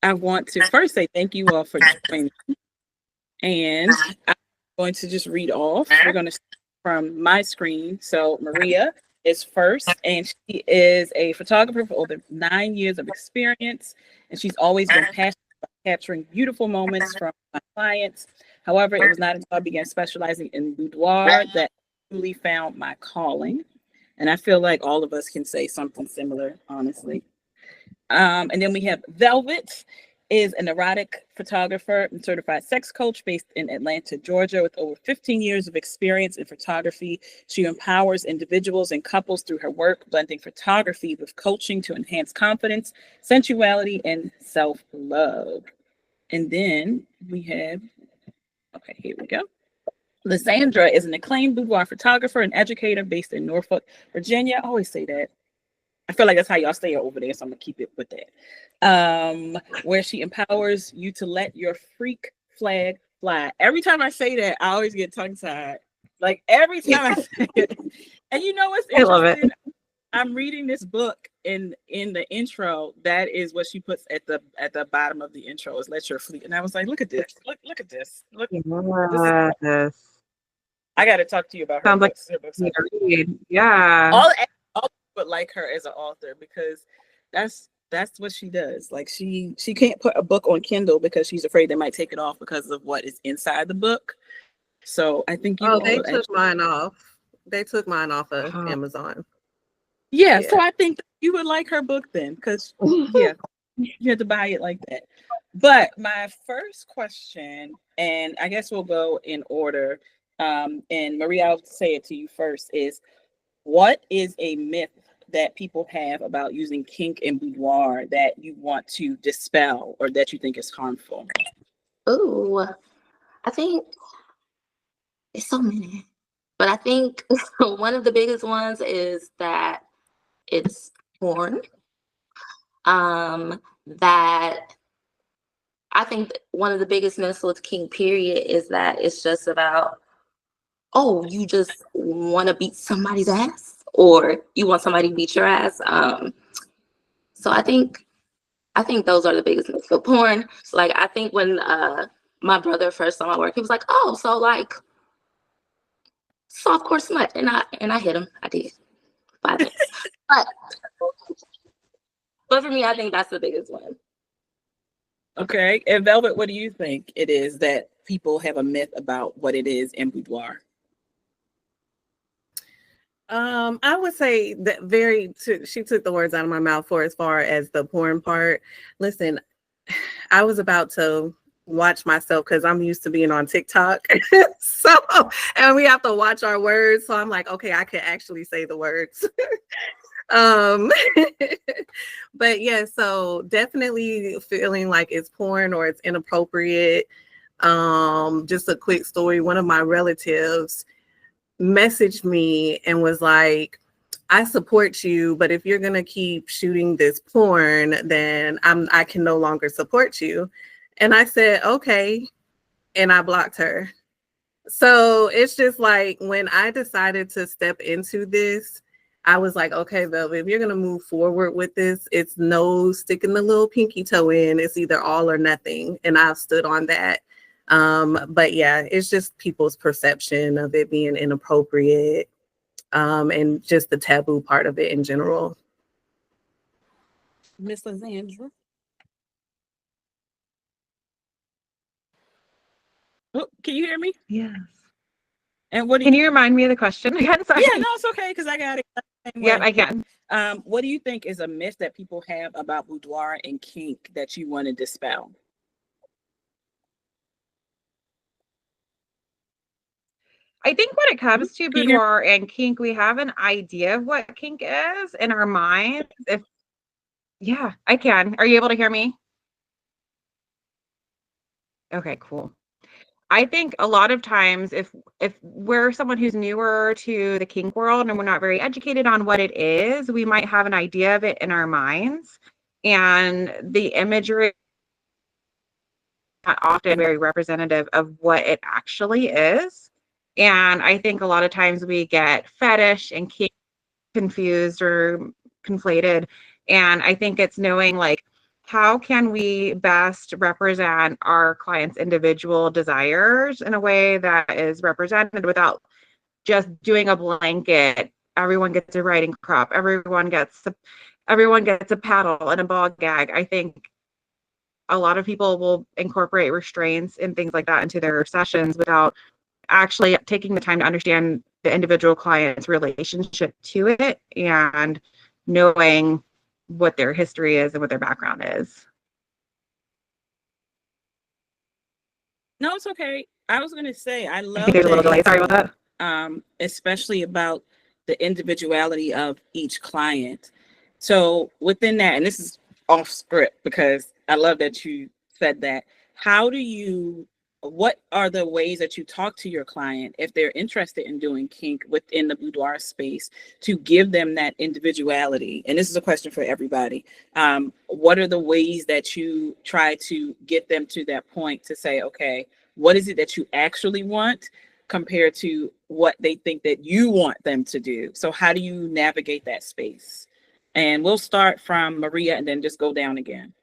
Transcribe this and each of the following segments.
I want to first say thank you all for joining. And I'm going to just read off. We're going to start from my screen. So Maria is first, and she is a photographer with over 9 years of experience, and she's always been passionate about capturing beautiful moments from my clients. However, it was not until I began specializing in boudoir that I truly found my calling. And I feel like all of us can say something similar, honestly. And then we have Velvet is an erotic photographer and certified sex coach based in Atlanta, Georgia, with over 15 years of experience in photography. She empowers individuals and couples through her work, blending photography with coaching to enhance confidence, sensuality, and self-love. And then we have, okay, here we go. Lysandra is an acclaimed boudoir photographer and educator based in Norfolk, Virginia. I always say that. I feel like that's how y'all stay over there, so I'm gonna keep it with that. Where she empowers you to let your freak flag fly. Every time I say that, I always get tongue tied. Like every time I say it. And you know what's I love it. interesting? I'm reading this book, and in the intro, that is what she puts at the bottom of the intro is let your fleet. And I was like, look at this. Look at this. Look, this is, I got to talk to you about her Sounds books. like Her books are read. Yeah. All but like her as an author, because that's what she does. Like she can't put a book on Kindle because she's afraid they might take it off because of what is inside the book. So I think you all they took mine off. They took mine off of Amazon. Yeah, so I think you would like her book then, because yeah, you had to buy it like that. But my first question, and I guess we'll go in order, and Maria, I'll say it to you first, is what is a myth that people have about using kink and boudoir that you want to dispel or that you think is harmful? Oh, I think it's so many. But I think one of the biggest ones is that it's porn. That I think one of the biggest myths with kink period is that it's just about, oh, you just want to beat somebody's ass or you want somebody to beat your ass. So I think those are the biggest myths. For porn, like I think when my brother first saw my work, he was like, oh, so like softcore smut, and I hit him. I did 5 minutes, but for me, I think that's the biggest one. Okay, and Velvet, what do you think it is that people have a myth about what it is in boudoir? I would say that she took the words out of my mouth for as far as the porn part. Listen, I was about to watch myself because I'm used to being on TikTok. So, and we have to watch our words. So I'm like, okay, I can actually say the words. But yeah, so definitely feeling like it's porn or it's inappropriate. Just a quick story. One of my relatives messaged me and was like, I support you, but if you're gonna keep shooting this porn, then I can no longer support you. And I said, okay, and I blocked her. So it's just like when I decided to step into this, I was like, okay, Velvet, if you're gonna move forward with this, it's no sticking the little pinky toe in. It's either all or nothing, and I've stood on that. But yeah, it's just people's perception of it being inappropriate, and just the taboo part of it in general. Miss Lysandra? Oh, can you hear me? Yes. And what can you remind me of the question again? Sorry. Yeah, no, it's okay because I got it. Yeah, I can. What do you think is a myth that people have about boudoir and kink that you want to dispel? I think when it comes to boudoir and kink, we have an idea of what kink is in our minds. Yeah, I can. Are you able to hear me? Okay, cool. I think a lot of times if we're someone who's newer to the kink world and we're not very educated on what it is, we might have an idea of it in our minds. And the imagery is not often very representative of what it actually is. And I think a lot of times we get fetish and kink confused or conflated. And I think it's knowing like how can we best represent our clients' individual desires in a way that is represented without just doing a blanket, everyone gets a riding crop, everyone gets a paddle and a ball gag. I think a lot of people will incorporate restraints and things like that into their sessions without actually taking the time to understand the individual client's relationship to it and knowing what their history is and what their background is. No, it's okay. I was going to say, I I love think there's a little delay. that, Sorry about that. especially about the individuality of each client. So within that, and this is off script because I love that you said that. What are the ways that you talk to your client if they're interested in doing kink within the boudoir space to give them that individuality? And this is a question for everybody. What are the ways that you try to get them to that point to say, okay, what is it that you actually want compared to what they think that you want them to do? So how do you navigate that space? And we'll start from Maria and then just go down again.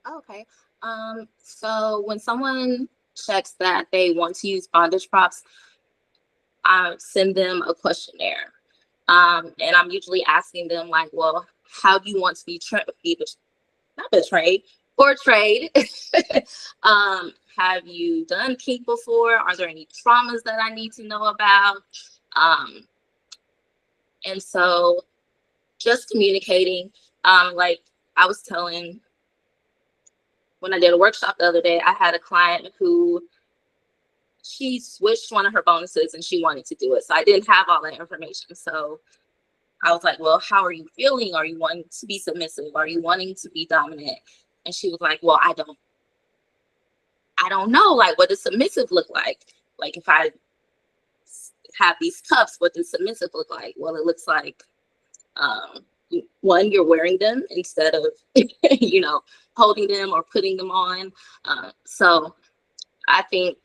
Okay. So when someone checks that they want to use bondage props, I send them a questionnaire. And I'm usually asking them like, well, how do you want to be not betrayed, portrayed? Have you done kink before? Are there any traumas that I need to know about? And so just communicating, like I was telling, when I did a workshop the other day, I had a client who she switched one of her bonuses and she wanted to do it. So I didn't have all that information. So I was like, well, how are you feeling? Are you wanting to be submissive? Are you wanting to be dominant? And she was like, well, I don't know. Like, what does submissive look like? Like, if I have these cuffs, what does submissive look like? Well, it looks like, one, you're wearing them instead of, holding them or putting them on. So I think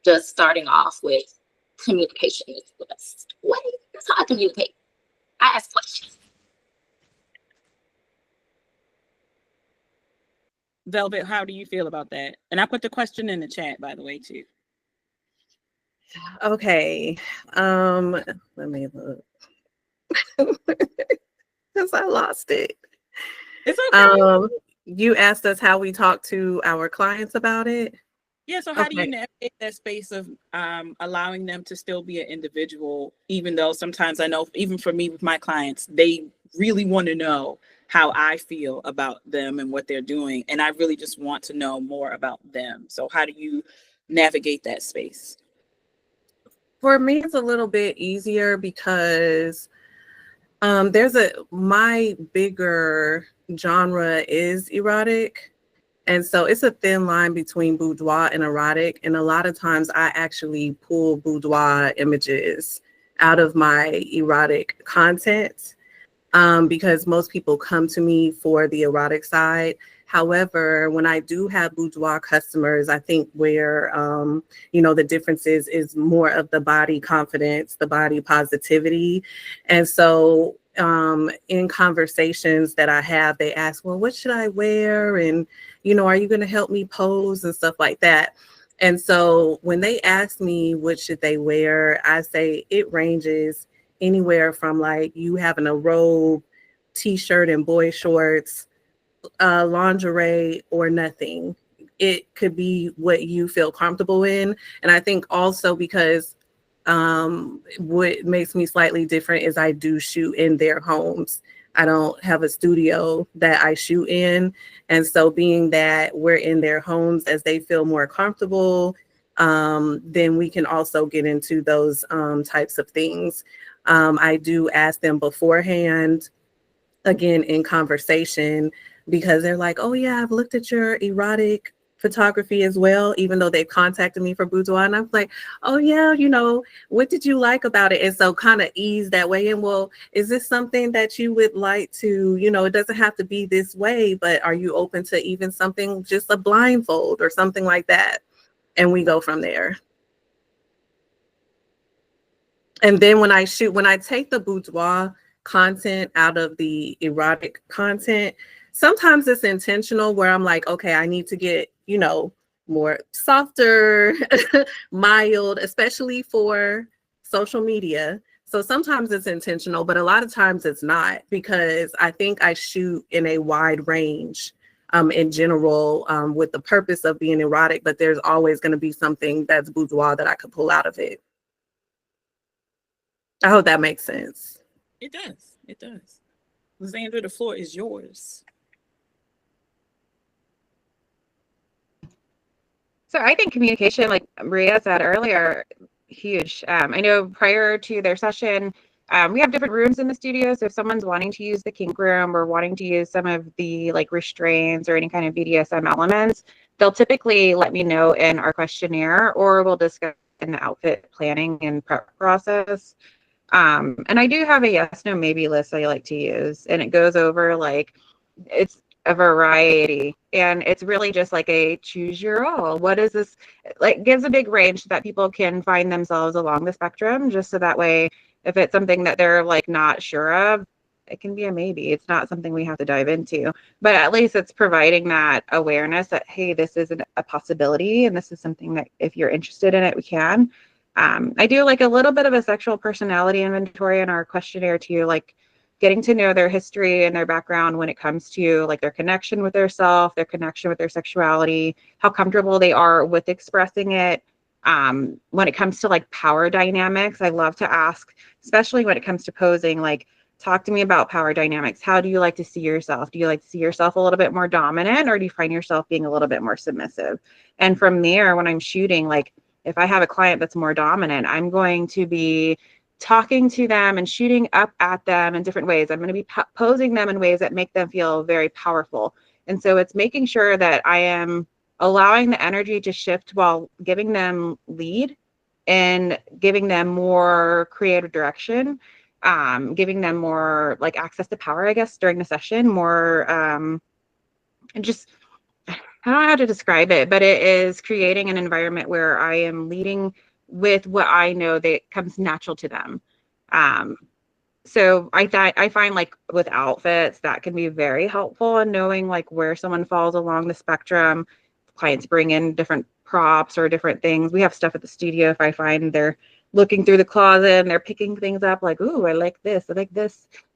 just starting off with communication is the best way. That's how I communicate. I ask questions. Velvet, how do you feel about that? And I put the question in the chat, by the way, too. Okay. Let me look. Because I lost it. It's okay. You asked us how we talk to our clients about it. Yeah, so how do you navigate that space of allowing them to still be an individual, even though sometimes I know, even for me with my clients, they really want to know how I feel about them and what they're doing. And I really just want to know more about them. So how do you navigate that space? For me, it's a little bit easier because my bigger genre is erotic. And so it's a thin line between boudoir and erotic. And a lot of times I actually pull boudoir images out of my erotic content because most people come to me for the erotic side. However, when I do have boudoir customers, I think where, the difference is more of the body confidence, the body positivity. And so in conversations that I have, they ask, well, what should I wear? And, are you going to help me pose and stuff like that? And so when they ask me what should they wear, I say it ranges anywhere from like you having a robe, t-shirt and boy shorts, lingerie, or nothing. It could be what you feel comfortable in. And I think also because what makes me slightly different is I do shoot in their homes. I don't have a studio that I shoot in. And so being that we're in their homes as they feel more comfortable, then we can also get into those types of things. I do ask them beforehand, again, in conversation, because they're like, oh yeah, I've looked at your erotic photography as well, even though they've contacted me for boudoir. And I'm like, oh yeah, what did you like about it? And so kind of ease that way. And well, is this something that you would like to, it doesn't have to be this way, but are you open to even something, just a blindfold or something like that? And we go from there. And then when I take the boudoir content out of the erotic content. Sometimes it's intentional where I'm like, okay, I need to get, more softer, mild, especially for social media. So sometimes it's intentional, but a lot of times it's not, because I think I shoot in a wide range in general with the purpose of being erotic, but there's always going to be something that's boudoir that I could pull out of it. I hope that makes sense. It does. It does. Xander, the floor is yours. So I think communication, like Maria said earlier, huge. I know prior to their session, we have different rooms in the studio. So if someone's wanting to use the kink room or wanting to use some of the like restraints or any kind of BDSM elements, they'll typically let me know in our questionnaire, or we'll discuss in the outfit planning and prep process. And I do have a yes, no, maybe list I like to use, and it goes over like, it's a variety, and it's really just like a choose your all. What is this? Like, gives a big range so that people can find themselves along the spectrum, just so that way, if it's something that they're like not sure of, it can be a maybe. It's not something we have to dive into, but at least it's providing that awareness that, hey, this is a possibility, and this is something that if you're interested in it, we can. I do like a little bit of a sexual personality inventory in our questionnaire too, like getting to know their history and their background when it comes to like their connection with their self, their connection with their sexuality, how comfortable they are with expressing it. When it comes to like power dynamics, I love to ask, especially when it comes to posing, like, talk to me about power dynamics. How do you like to see yourself? Do you like to see yourself a little bit more dominant, or do you find yourself being a little bit more submissive? And from there, when I'm shooting, like if I have a client that's more dominant, I'm going to be talking to them and shooting up at them in different ways. I'm going to be posing them in ways that make them feel very powerful. And so it's making sure that I am allowing the energy to shift while giving them lead and giving them more creative direction, giving them more like access to power, I guess, during the session, more and just, I don't know how to describe it, but it is creating an environment where I am leading with what I know that comes natural to them. So I find like with outfits, that can be very helpful in knowing like where someone falls along the spectrum. Clients bring in different props or different things. We have stuff at the studio. If I find they're looking through the closet and they're picking things up like, ooh, I like this,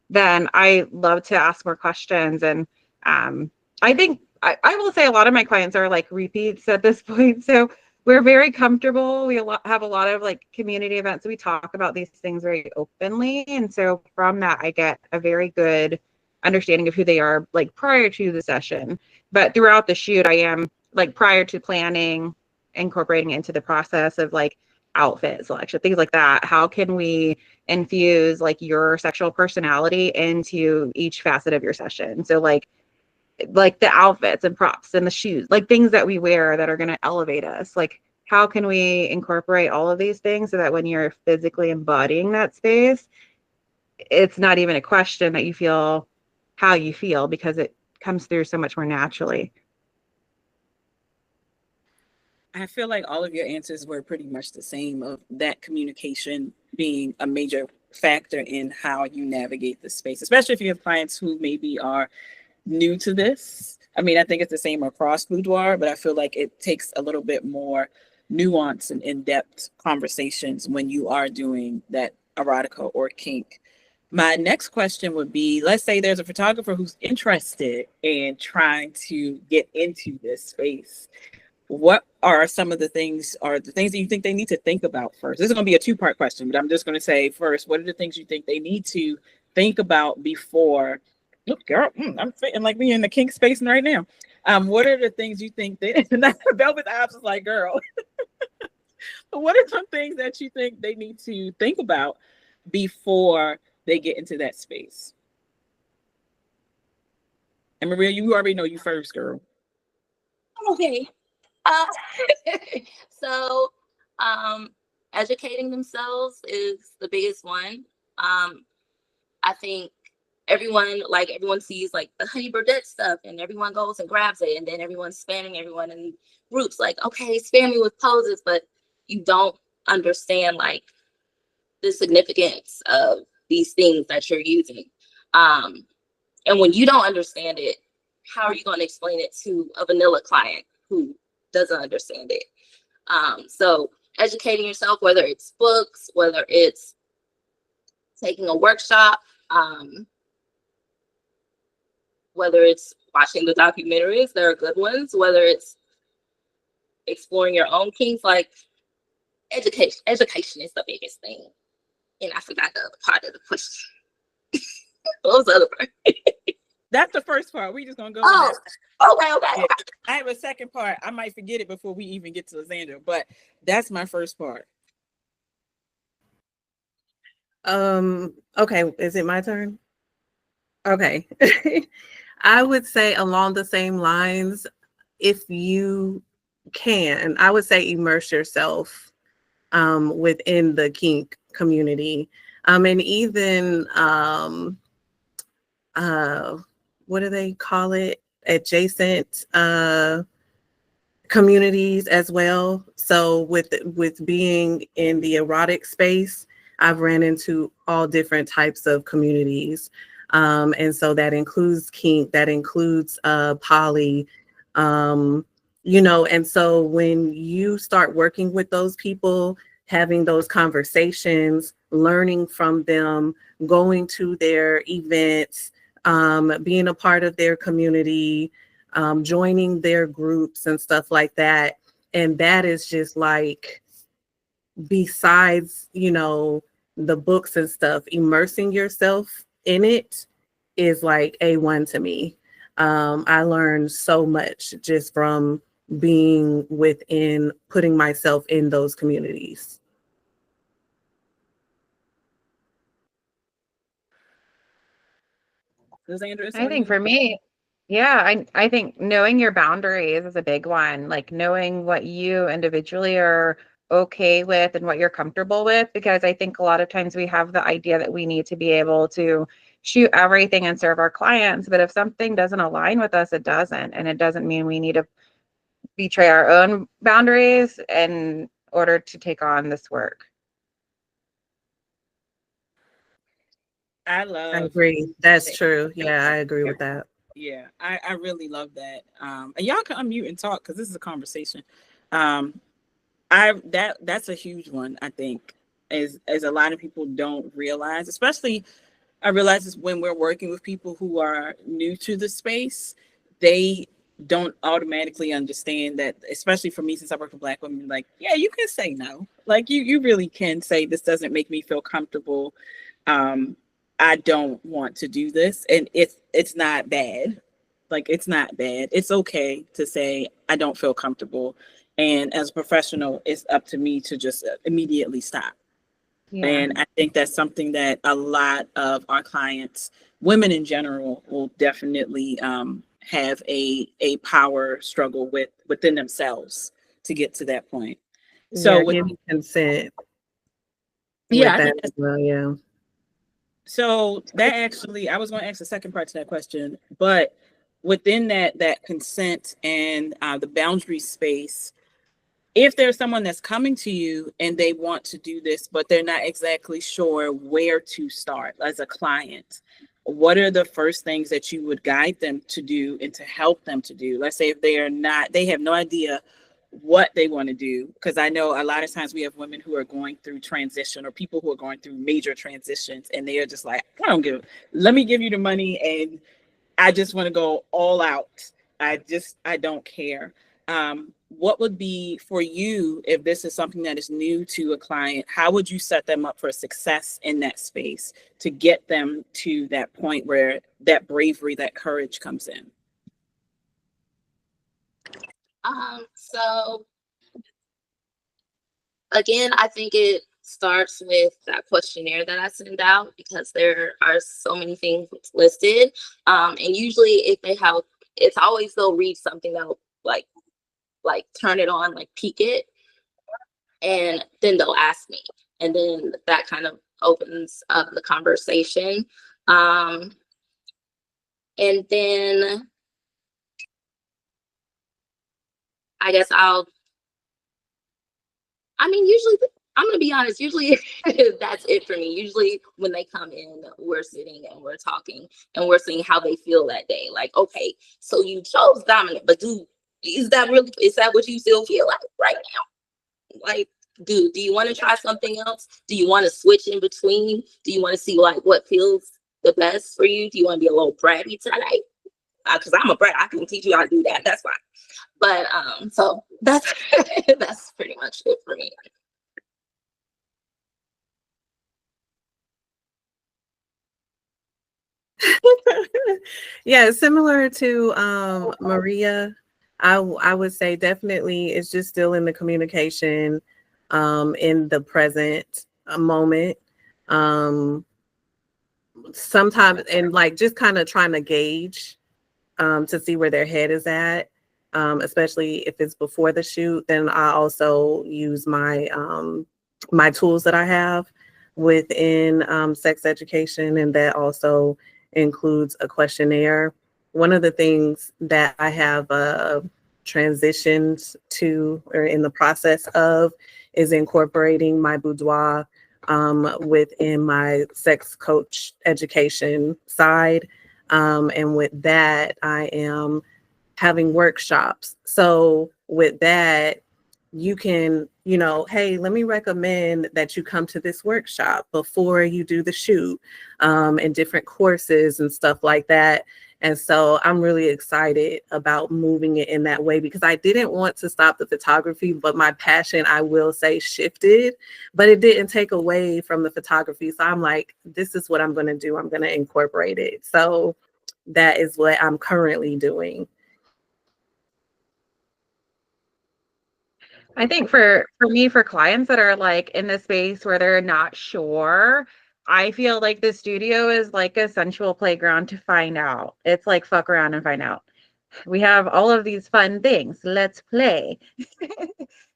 then I love to ask more questions. And I think I will say a lot of my clients are like repeats at this point. So we're very comfortable. We have a lot of like community events. We talk about these things very openly. And so from that, I get a very good understanding of who they are like prior to the session. But throughout the shoot, I am like prior to planning, incorporating into the process of like outfit selection, things like that. How can we infuse like your sexual personality into each facet of your session? So like the outfits and props and the shoes, like things that we wear that are going to elevate us. Like, how can we incorporate all of these things so that when you're physically embodying that space, it's not even a question that you feel how you feel, because it comes through so much more naturally. I feel like all of your answers were pretty much the same, of that communication being a major factor in how you navigate the space, especially if you have clients who maybe are new to this. I mean, I think it's the same across boudoir, but I feel like it takes a little bit more nuance and in-depth conversations when you are doing that erotica or kink. My next question would be, let's say there's a photographer who's interested in trying to get into this space. What are some of the things, that you think they need to think about first? This is going to be a two-part question, but I'm just going to say first, what are the things you think they need to think about before? Look, girl, I'm fitting like me in the kink space right now. What are the things you think Velvet Ops is like, girl? What are some things that you think they need to think about before they get into that space? And Maria, you already know you first, girl. Okay. So educating themselves is the biggest one. I think everyone sees like the Honey Burdette stuff, and everyone goes and grabs it, and then everyone's spamming everyone in groups like, okay, spam me with poses, but you don't understand like the significance of these things that you're using. And when you don't understand it, how are you going to explain it to a vanilla client who doesn't understand it? So educating yourself, whether it's books, whether it's taking a workshop, whether it's watching the documentaries, there are good ones, whether it's exploring your own kinks, like education is the biggest thing. And I forgot the other part of the question. What was the other part? That's the first part. We just gonna go Oh, with that. okay. Yeah. I have a second part. I might forget it before we even get to Lysandra, but that's my first part. Okay, is it my turn? Okay. I would say along the same lines, if you can, I would say immerse yourself within the kink community. And even what do they call it? Adjacent communities as well. So with being in the erotic space, I've ran into all different types of communities. And so that includes kink, that includes poly, and so when you start working with those people, having those conversations, learning from them, going to their events, being a part of their community, joining their groups and stuff like that. And that is just like, besides, the books and stuff, immersing yourself in it is like A1 to me. I learned so much just from being putting myself in those communities. Lysandra, I think for me, yeah, I think knowing your boundaries is a big one. Like knowing what you individually are okay with and what you're comfortable with, because I think a lot of times we have the idea that we need to be able to shoot everything and serve our clients. But if something doesn't align with us, it doesn't. And it doesn't mean we need to betray our own boundaries in order to take on this work. I I love. agree. That's true. Yeah, I agree with that. Yeah, I really love that. And y'all can unmute and talk because this is a conversation. That's a huge one. I think as a lot of people don't realize, especially I realize this when we're working with people who are new to the space, they don't automatically understand that, especially for me, since I work with Black women, like, yeah, you can say no. Like you really can say this doesn't make me feel comfortable. I don't want to do this. And it's not bad. Like it's not bad. It's okay to say I don't feel comfortable. And as a professional, it's up to me to just immediately stop. Yeah. And I think that's something that a lot of our clients, women in general, will definitely have a power struggle within themselves to get to that point. So Yeah, giving consent yeah, with I that think as well. Yeah. so that actually, I was going to ask the second part to that question, but within that consent and the boundary space, if there's someone that's coming to you and they want to do this, but they're not exactly sure where to start as a client, what are the first things that you would guide them to do and to help them to do? Let's say if they have no idea what they want to do, because I know a lot of times we have women who are going through transition or people who are going through major transitions and they are just like, let me give you the money and I just want to go all out. I don't care. What would be for you if this is something that is new to a client? How would you set them up for success in that space to get them to that point where that bravery, that courage comes in? So again, I think it starts with that questionnaire that I send out because there are so many things listed. And usually if they have, it's always they'll read something that'll like turn it on, like peek it, and then they'll ask me. And then that kind of opens up the conversation. And then I guess usually I'm gonna be honest, usually that's it for me. Usually when they come in, we're sitting and we're talking and we're seeing how they feel that day. Like, okay, so you chose dominant, but is that what you still feel like right now? Like, do you want to try something else? Do you want to switch in between? Do you want to see like what feels the best for you? Do you want to be a little bratty tonight? Because I'm a brat, I can teach you how to do that. That's fine. But so that's that's pretty much it for me. Yeah, similar to Maria, I would say definitely it's just still in the communication, in the present moment. Sometimes, and like just kind of trying to gauge to see where their head is at, especially if it's before the shoot. Then I also use my my tools that I have within sex education, and that also includes a questionnaire. One of the things that I have transitioned to, or in the process of, is incorporating my boudoir within my sex coach education side. And with that, I am having workshops. So with that, you can, hey, let me recommend that you come to this workshop before you do the shoot, and different courses and stuff like that. And so I'm really excited about moving it in that way, because I didn't want to stop the photography, but my passion, I will say, shifted, but it didn't take away from the photography. So I'm like, this is what I'm going to do. I'm going to incorporate it. So that is what I'm currently doing. I think for me, for clients that are like in the space where they're not sure, I feel like the studio is like a sensual playground to find out. It's like fuck around and find out. We have all of these fun things. Let's play.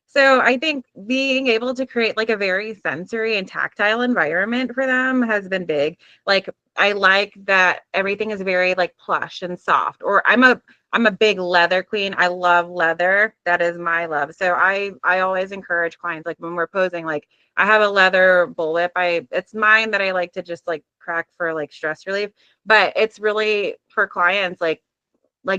So I think being able to create like a very sensory and tactile environment for them has been big. Like I like that everything is very like plush and soft. Or I'm a big leather queen. I love leather. That is my love. So I always encourage clients, like when we're posing, like I have a leather bullwhip. It's mine that I like to just like crack for like stress relief. But it's really for clients, like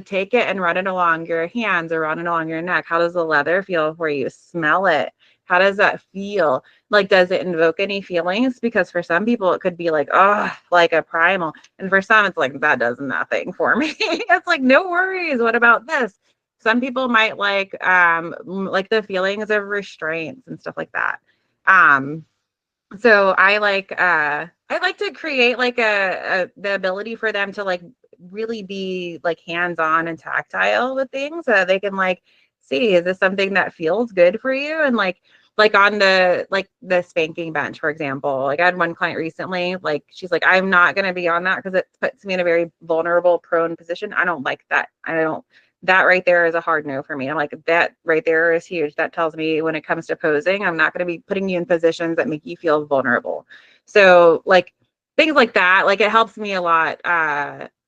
take it and run it along your hands or run it along your neck. How does the leather feel for you? Smell it. How does that feel? Like, does it invoke any feelings? Because for some people, it could be like, oh, like a primal. And for some, it's like, that does nothing for me. It's like, no worries. What about this? Some people might like the feelings of restraints and stuff like that. So I like to create like the ability for them to like really be like hands-on and tactile with things, so that they can like see, is this something that feels good for you? And like on the spanking bench, for example, like I had one client recently, like she's like, I'm not going to be on that because it puts me in a very vulnerable, prone position. I don't like that. That right there is a hard no for me. I'm like, that right there is huge. That tells me when it comes to posing, I'm not going to be putting you in positions that make you feel vulnerable. So like things like that, like it helps me a lot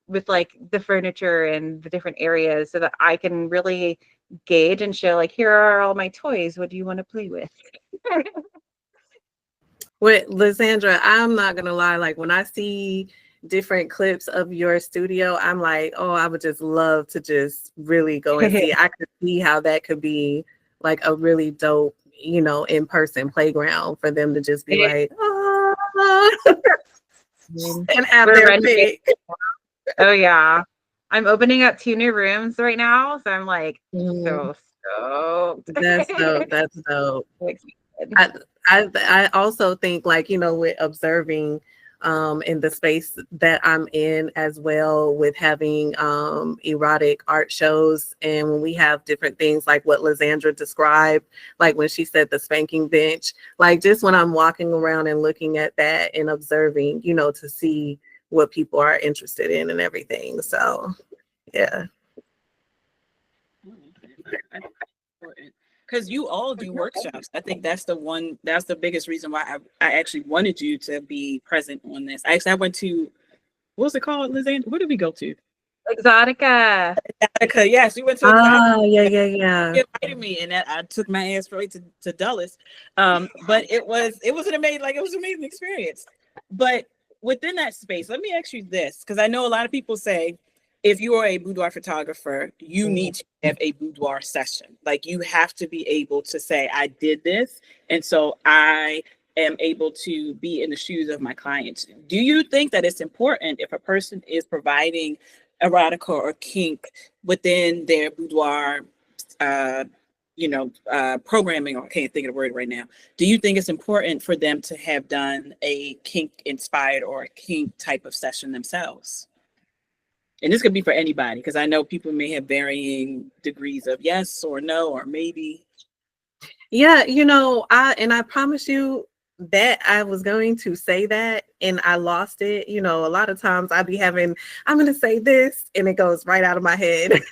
with like the furniture and the different areas, so that I can really gauge and show like, here are all my toys. What do you want to play with? With Lysandra, I'm not gonna lie, like when I see different clips of your studio, I'm like, oh, I would just love to just really go and see. I could see how that could be like a really dope, in-person playground for them to just be like, oh, and have their pick. Oh yeah. I'm opening up 2 new rooms right now, so I'm like so stoked. That's dope. That's dope. I also think, like, with observing in the space that I'm in as well, with having erotic art shows, and when we have different things like what Lysandra described, like when she said the spanking bench, like just when I'm walking around and looking at that and observing, to see what people are interested in and everything. So yeah. Because you all do workshops. I think that's the biggest reason why I actually wanted you to be present on this. Actually, I went to, what was it called, Lysandra? Where did we go to? Exotica. Because yes, we went to a Yeah. he invited me, and I took my ass straight to Dulles. But it was an amazing, like it was an amazing experience. But within that space, let me ask you this, because I know a lot of people say if you are a boudoir photographer, you need to have a boudoir session. Like you have to be able to say, I did this, and so I am able to be in the shoes of my clients. Do you think that it's important if a person is providing erotica or kink within their boudoir programming, or I can't think of the word right now. Do you think it's important for them to have done a kink inspired or a kink type of session themselves? And this could be for anybody, because I know people may have varying degrees of yes or no, or maybe. Yeah, I promise you that I was going to say that and I lost it. A lot of times I'm going to say this and it goes right out of my head.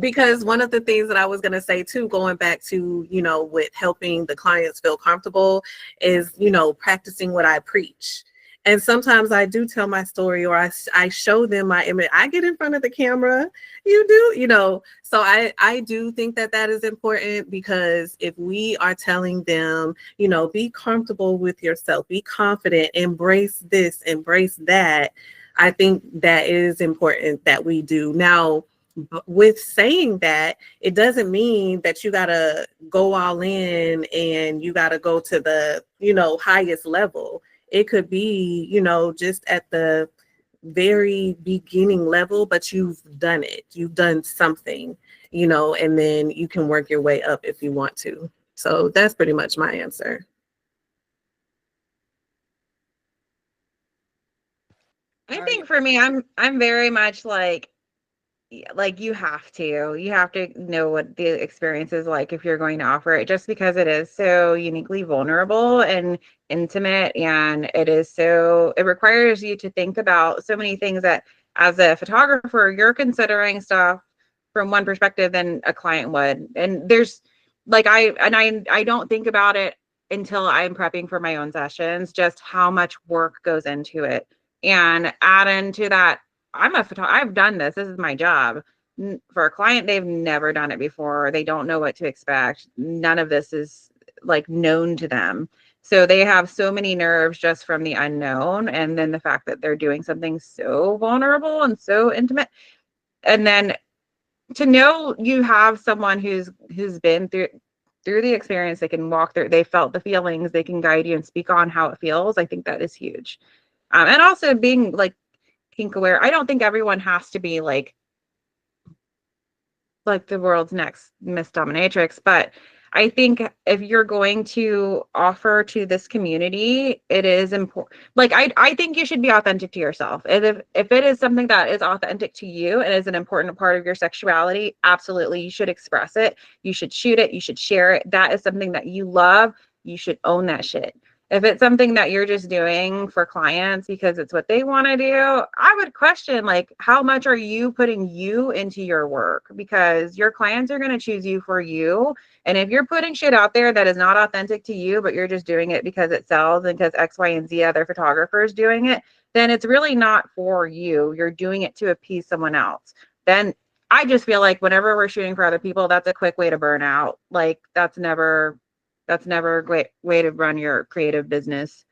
Because one of the things that I was going to say too, going back to, with helping the clients feel comfortable is, practicing what I preach. And sometimes I do tell my story, or I show them my image. I get in front of the camera. You do, so I do think that is important, because if we are telling them, be comfortable with yourself, be confident, embrace this, embrace that, I think that is important that we do. Now, with saying that, it doesn't mean that you got to go all in and you got to go to the, highest level. It could be, just at the very beginning level, but you've done it. You've done something, and then you can work your way up if you want to. So that's pretty much my answer. I think for me, I'm very much like you have to know what the experience is like if you're going to offer it, just because it is so uniquely vulnerable and intimate, and it requires you to think about so many things that as a photographer you're considering stuff from one perspective than a client would. And there's like I don't think about it until I'm prepping for my own sessions, just how much work goes into it. And add into that, I've done this. This is my job. For a client, they've never done it before. They don't know what to expect. None of this is like known to them. So they have so many nerves just from the unknown. And then the fact that they're doing something so vulnerable and so intimate. And then to know you have someone who's been through the experience, they can walk through, they felt the feelings, they can guide you and speak on how it feels. I think that is huge. And also being like kink aware. I don't think everyone has to be like the world's next Miss Dominatrix, but I think if you're going to offer to this community, it is important. Like I think you should be authentic to yourself. If it is something that is authentic to you and is an important part of your sexuality, absolutely you should express it. You should shoot it. You should share it. That is something that you love. You should own that shit. If it's something that you're just doing for clients because it's what they want to do, I would question, like, how much are you putting you into your work? Because your clients are going to choose you for you. And if you're putting shit out there that is not authentic to you, but you're just doing it because it sells and because X, Y, and Z other photographers doing it, then it's really not for you. You're doing it to appease someone else. Then I just feel like whenever we're shooting for other people, that's a quick way to burn out. Like that's never a great way to run your creative business.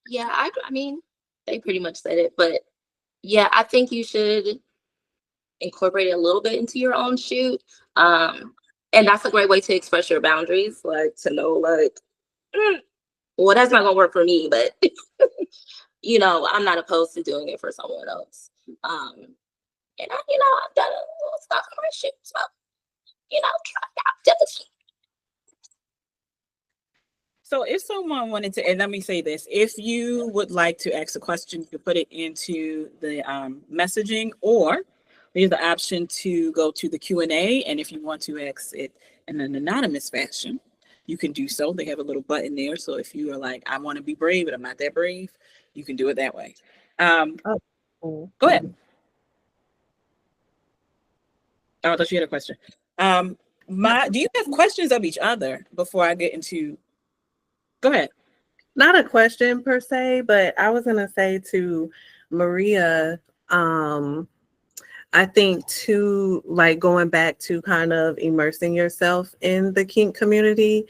Yeah, I mean, they pretty much said it, but yeah, I think you should incorporate it a little bit into your own shoot. And that's a great way to express your boundaries, like to know, like, well, that's not gonna work for me, but I'm not opposed to doing it for someone else. And I've done a little stuff in my shoot, so try it out. Definitely. So if someone wanted to, and let me say this, if you would like to ask a question, you can put it into the messaging, or there's the option to go to the Q&A. And if you want to ask it in an anonymous fashion, you can do so. They have a little button there. So if you are like, I want to be brave, but I'm not that brave, you can do it that way. Go ahead. Oh, I thought you had a question. Do you have questions of each other before I get into? Go ahead. Not a question per se, but I was gonna say too, Maria, I think too, like going back to kind of immersing yourself in the kink community,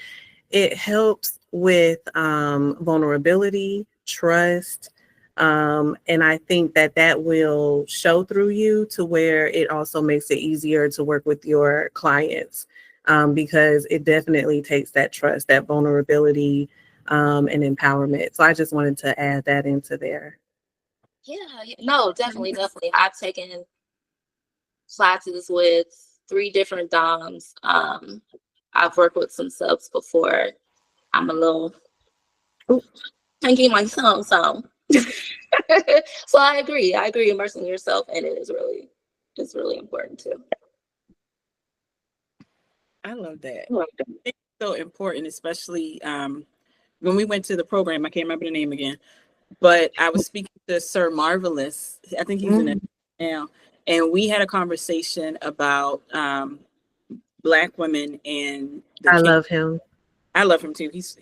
it helps with vulnerability, trust. And I think that that will show through you to where it also makes it easier to work with your clients, because it definitely takes that trust, that vulnerability, and empowerment. So I just wanted to add that into there. No, definitely. I've taken classes with 3 different DOMs. I've worked with some subs before. I'm a little tanky myself, so so I agree. Immersing yourself in it is really important too. I love that. It's so important, especially when we went to the program. I can't remember the name again, but I was speaking to Sir Marvelous. I think he's in it now, and we had a conversation about Black women and the I kink. love him. I love him too. He's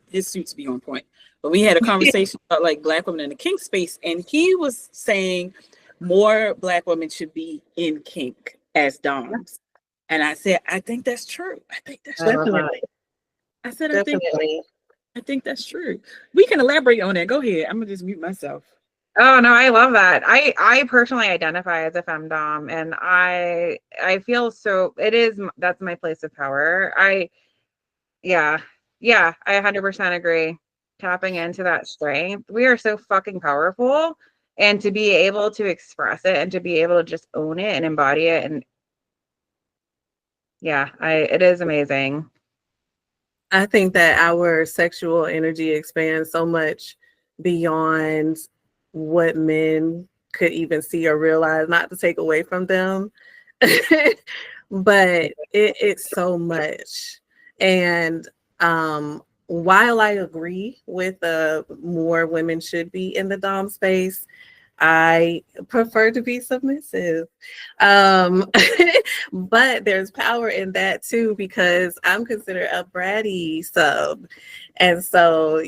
his suits be on point. But we had a conversation about like Black women in the kink space, and he was saying more Black women should be in kink as doms. And I said, I think that's true. I think that's true. Definitely. I said, Definitely. I think that's true. We can elaborate on that. Go ahead. I'm gonna just mute myself. Oh no, I love that. I personally identify as a femdom, and I feel so. That's my place of power. Yeah, I 100% agree. Tapping into that strength, we are so fucking powerful, and to be able to express it and to be able to just own it and embody it, and yeah, it is amazing. I think that our sexual energy expands so much beyond what men could even see or realize, not to take away from them, but it's so much. And while I agree with more women should be in the dom space, I prefer to be submissive. But there's power in that too, because I'm considered a bratty sub. And so,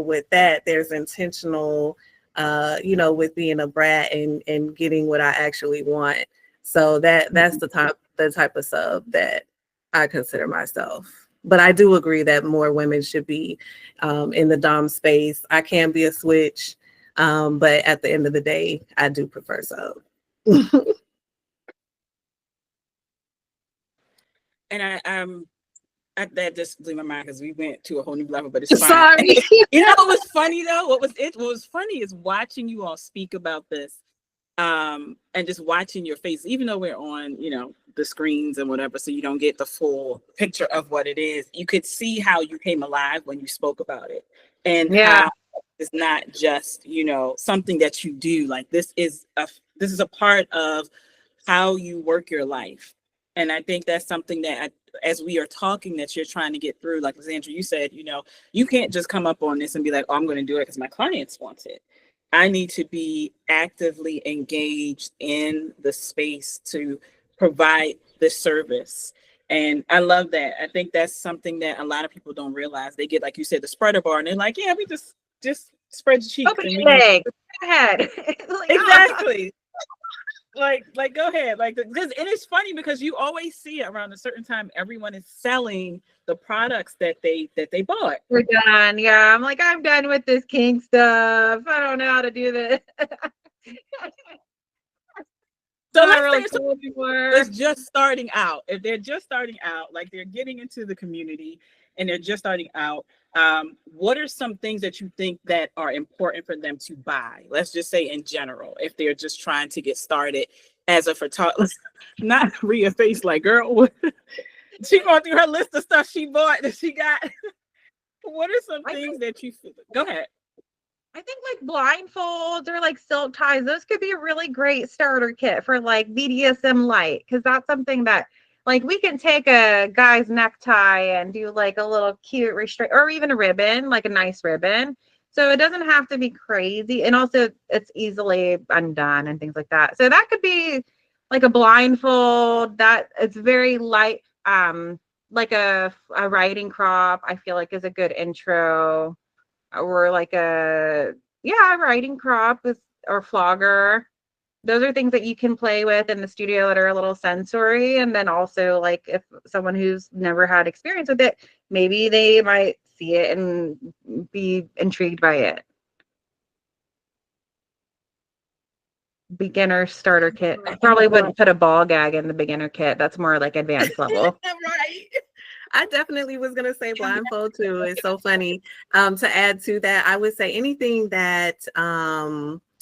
with that, there's intentional, with being a brat and getting what I actually want. So that's the type of sub that I consider myself. But I do agree that more women should be in the dom space. I can be a switch. But at the end of the day, I do prefer sub. And that just blew my mind because we went to a whole new level, but it's fine. Sorry. You know what was funny though? What was funny is watching you all speak about this, and just watching your face, even though we're on, the screens and whatever, so you don't get the full picture of what it is. You could see how you came alive when you spoke about it, and how it's not just something that you do. Like this is a part of how you work your life. And I think that's something that as we are talking, that you're trying to get through. Like Sandra, you said, you can't just come up on this and be like, oh, I'm going to do it because my clients want it. I need to be actively engaged in the space to provide this service. And I love that. I think that's something that a lot of people don't realize. They get, like you said, the spreader bar, and they're like, yeah, we just spread your cheeks. Open your leg. Go ahead. Exactly. Like go ahead. Because and it's funny because you always see around a certain time everyone is selling the products that they bought. We're done. Yeah, I'm like, I'm done with this kink stuff. I don't know how to do this. So let's say it's just starting out. If they're just starting out, like they're getting into the community and they're just starting out, what are some things that you think that are important for them to buy? Let's just say in general, if they're just trying to get started as a photographer. Not Rhea face like, girl, she going through her list of stuff she bought that she got. What are some things that you feel? Go ahead. I think like blindfolds or like silk ties, those could be a really great starter kit for like BDSM light, because that's something that like we can take a guy's necktie and do like a little cute restraint, or even a ribbon, like a nice ribbon. So it doesn't have to be crazy, and also it's easily undone and things like that. So that could be like a blindfold that it's very light, like a riding crop, I feel like is a good intro. Or like a riding crop or flogger. Those are things that you can play with in the studio that are a little sensory. And then also, like, if someone who's never had experience with it, maybe they might see it and be intrigued by it. Beginner starter kit. I probably wouldn't put a ball gag in the beginner kit. That's more like advanced level. Right. I definitely was gonna say blindfold too. It's so funny. To add to that, I would say anything that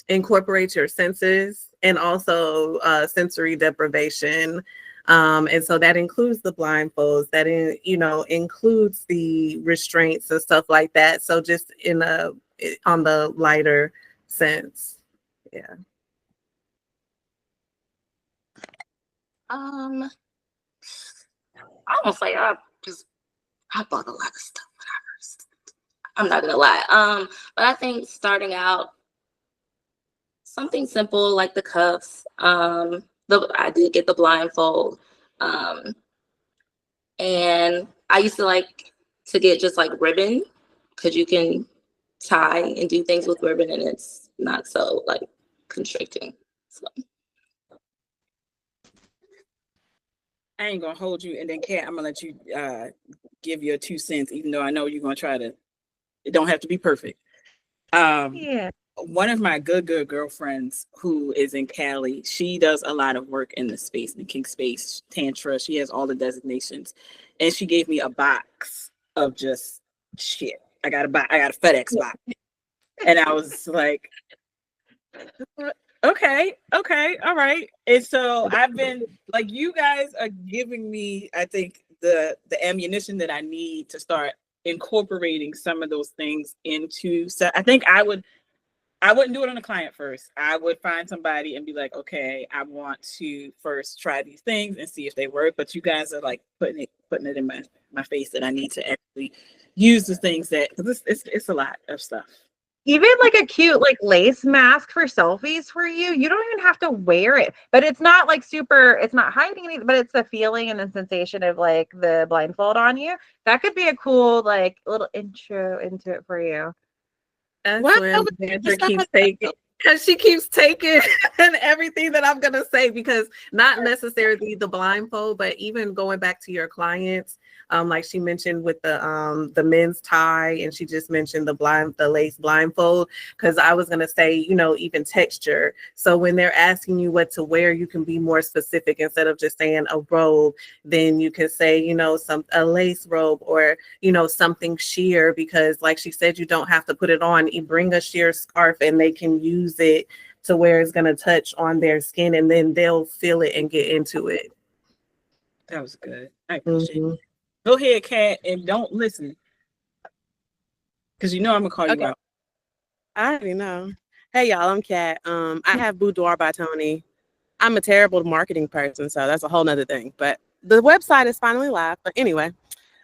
incorporates your senses and also sensory deprivation. And so that includes the blindfolds, that includes the restraints and stuff like that. So just on the lighter sense. Yeah. I don't say I bought a lot of stuff when I first. I'm not gonna lie. But I think starting out something simple like the cuffs. I did get the blindfold. And I used to like to get just like ribbon because you can tie and do things with ribbon and it's not so like constricting. So. I ain't gonna hold you, and then Kat, I'm gonna let you give your 2 cents, even though I know you're gonna try to. It don't have to be perfect. Yeah. One of my good girlfriends who is in Cali, she does a lot of work in the space, in the kink space, tantra. She has all the designations, and she gave me a box of just shit. I got a FedEx box, and I was like, okay, all right. And so I've been like, you guys are giving me, I think, the ammunition that I need to start incorporating some of those things into. So I think I wouldn't do it on a client first. I would find somebody and be like, okay, I want to first try these things and see if they work. But you guys are like putting it in my face that I need to actually use the things that, because it's a lot of stuff. Even like a cute like lace mask for selfies for you. You don't even have to wear it, but it's not like it's not hiding anything, but it's the feeling and the sensation of like the blindfold on you. That could be a cool like little intro into it for you. That's where Sandra keeps taking, because she keeps taking everything that I'm gonna say, because not necessarily the blindfold, but even going back to your clients, like she mentioned with the men's tie, and she just mentioned the lace blindfold, because I was gonna say, even texture. So when they're asking you what to wear, you can be more specific. Instead of just saying a robe, then you can say, a lace robe, or something sheer, because like she said, you don't have to put it on. You bring a sheer scarf and they can use it to where it's going to touch on their skin, and then they'll feel it and get into it. That was good. I appreciate it. Go ahead, Kat, and don't listen, because I'm gonna call you out. I already know. Hey y'all, I'm Kat. I have Boudoir by Tony. I'm a terrible marketing person, so that's a whole nother thing. But the website is finally live. But anyway,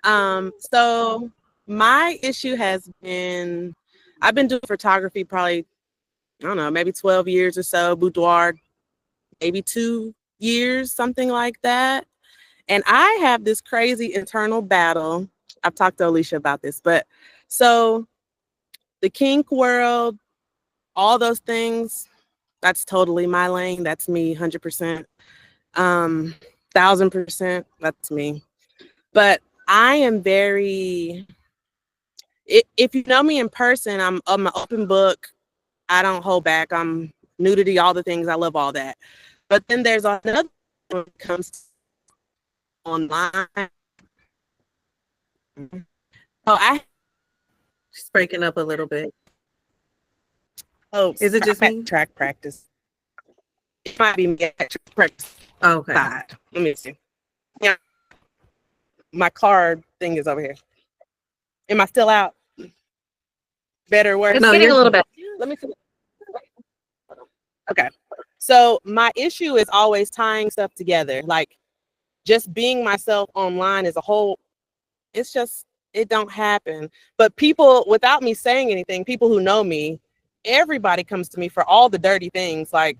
so my issue has been, I've been doing photography probably, I don't know, maybe 12 years or so. Boudoir, maybe 2 years, something like that. And I have this crazy internal battle. I've talked to Alicia about this, but so the kink world, all those things, that's totally my lane. That's me, 100%. 1000%, that's me. But I am very, if you know me in person, I'm an open book. I don't hold back. I'm nudity, all the things. I love all that. But then there's another when it comes online. So She's breaking up a little bit. Oh, is it just me? Track practice. It might be me. Practice. Okay. Let me see. Yeah. My card thing is over here. Am I still out? Better, worse? It's getting a little bit. Let me see. Okay. So my issue is always tying stuff together. Like just being myself online as a whole, it don't happen. But people, without me saying anything, people who know me, everybody comes to me for all the dirty things. Like,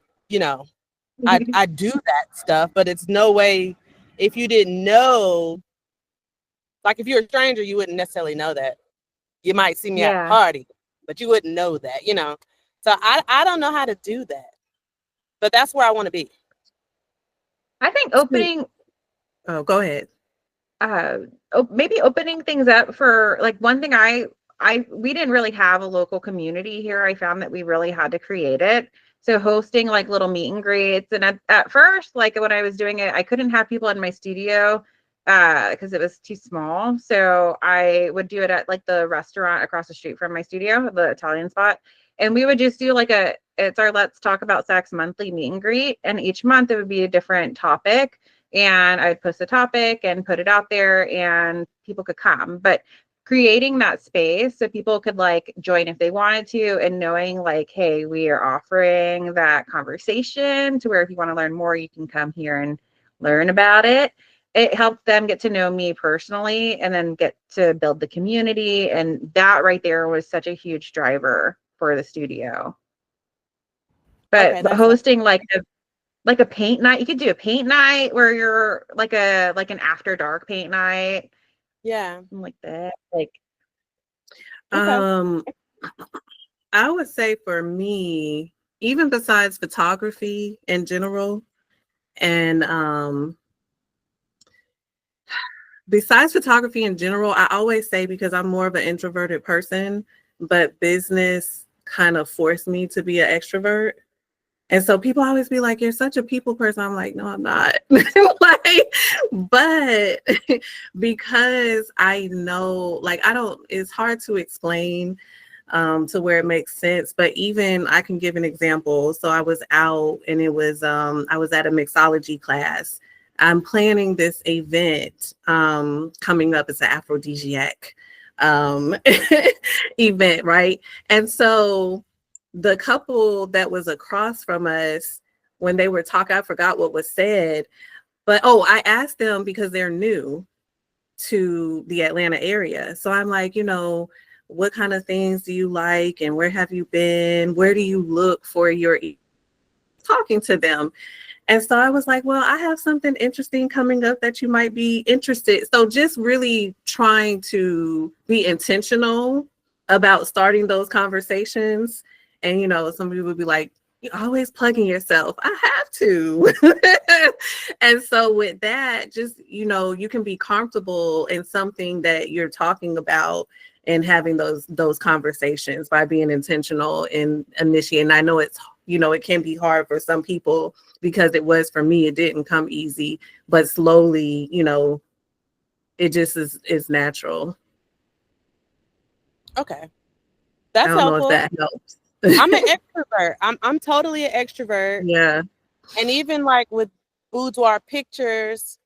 I do that stuff, but it's no way, if you didn't know, like if you're a stranger, you wouldn't necessarily know that. You might see me at a party, but you wouldn't know that, So I don't know how to do that, but that's where I want to be. I think opening Oh, go ahead. maybe opening things up for like one thing we didn't really have a local community here. I found that we really had to create it. So hosting like little meet and greets, and at first, like when I was doing it, I couldn't have people in my studio because it was too small. So I would do it at like the restaurant across the street from my studio, the Italian spot. And we would just do like it's our Let's Talk About Sex monthly meet and greet. And each month it would be a different topic. And I would post a topic and put it out there and people could come. But creating that space so people could like join if they wanted to, and knowing like, hey, we are offering that conversation to where if you want to learn more, you can come here and learn about it. It helped them get to know me personally and then get to build the community. And that right there was such a huge driver for the studio. But Okay, hosting like a paint night, you could do a paint night where you're like an after dark paint night. Yeah. Something like that. Like, Okay. I would say for me, even besides photography in general, and besides photography in general, I always say, because I'm more of an introverted person, but business kind of forced me to be an extrovert. And so people always be like, you're such a people person. I'm like, no, I'm not. Like, but because I know, like, it's hard to explain to where it makes sense. But even I can give an example. So I was out and I was at a mixology class. I'm planning this event coming up. It's an aphrodisiac event, right? And so the couple that was across from us, when they were talking, I forgot what was said, but I asked them because they're new to the Atlanta area. So I'm like, what kind of things do you like and where have you been? Where do you look for your talking to them? And so I was like, well, I have something interesting coming up that you might be interested. So just really trying to be intentional about starting those conversations. And, some people would be like, you're always plugging yourself. I have to. And so with that, just, you can be comfortable in something that you're talking about and having those conversations by being intentional and initiating. I know it's, it can be hard for some people because it was for me, it didn't come easy, but slowly, it just is natural. Okay. That's I don't helpful. know if that helps. I'm an extrovert. I'm totally an extrovert. Yeah. And even like with boudoir pictures,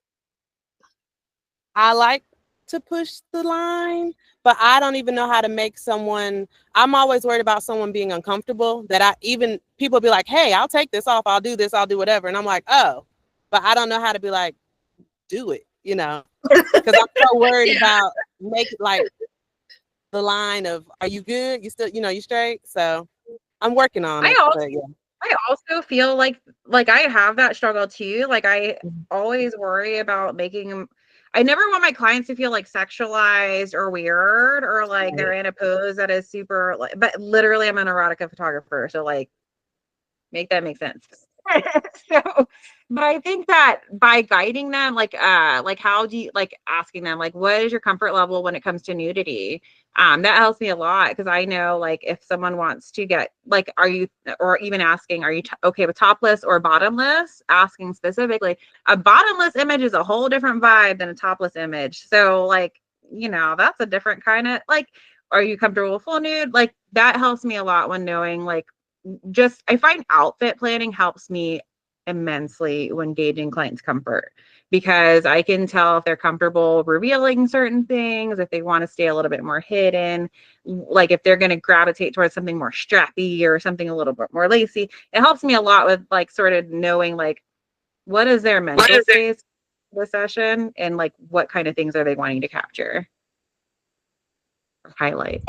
I like to push the line, but I don't even know how to make someone, I'm always worried about someone being uncomfortable, that people be like, hey, I'll take this off. I'll do this. I'll do whatever. And I'm like, oh, but I don't know how to be like, do it, because I'm so worried about like the line of, are you good? You still, you straight? So I'm working on it. I also feel like I have that struggle too. Like I always worry about making them. I never want my clients to feel like sexualized or weird or like they're in a pose that is super. But literally, I'm an erotica photographer, so like, make that make sense. So, but I think that by guiding them, like how do you asking them like, what is your comfort level when it comes to nudity? That helps me a lot because I know like if someone wants to get like, are you, or even asking, are you okay with topless or bottomless? Asking specifically, a bottomless image is a whole different vibe than a topless image. So like, that's a different kind of like, are you comfortable with full nude? Like that helps me a lot when knowing like, I find outfit planning helps me immensely when gauging clients' comfort because I can tell if they're comfortable revealing certain things, if they want to stay a little bit more hidden, like if they're going to gravitate towards something more strappy or something a little bit more lacy. It helps me a lot with like sort of knowing like what is their mental space for the session and like what kind of things are they wanting to capture or highlight.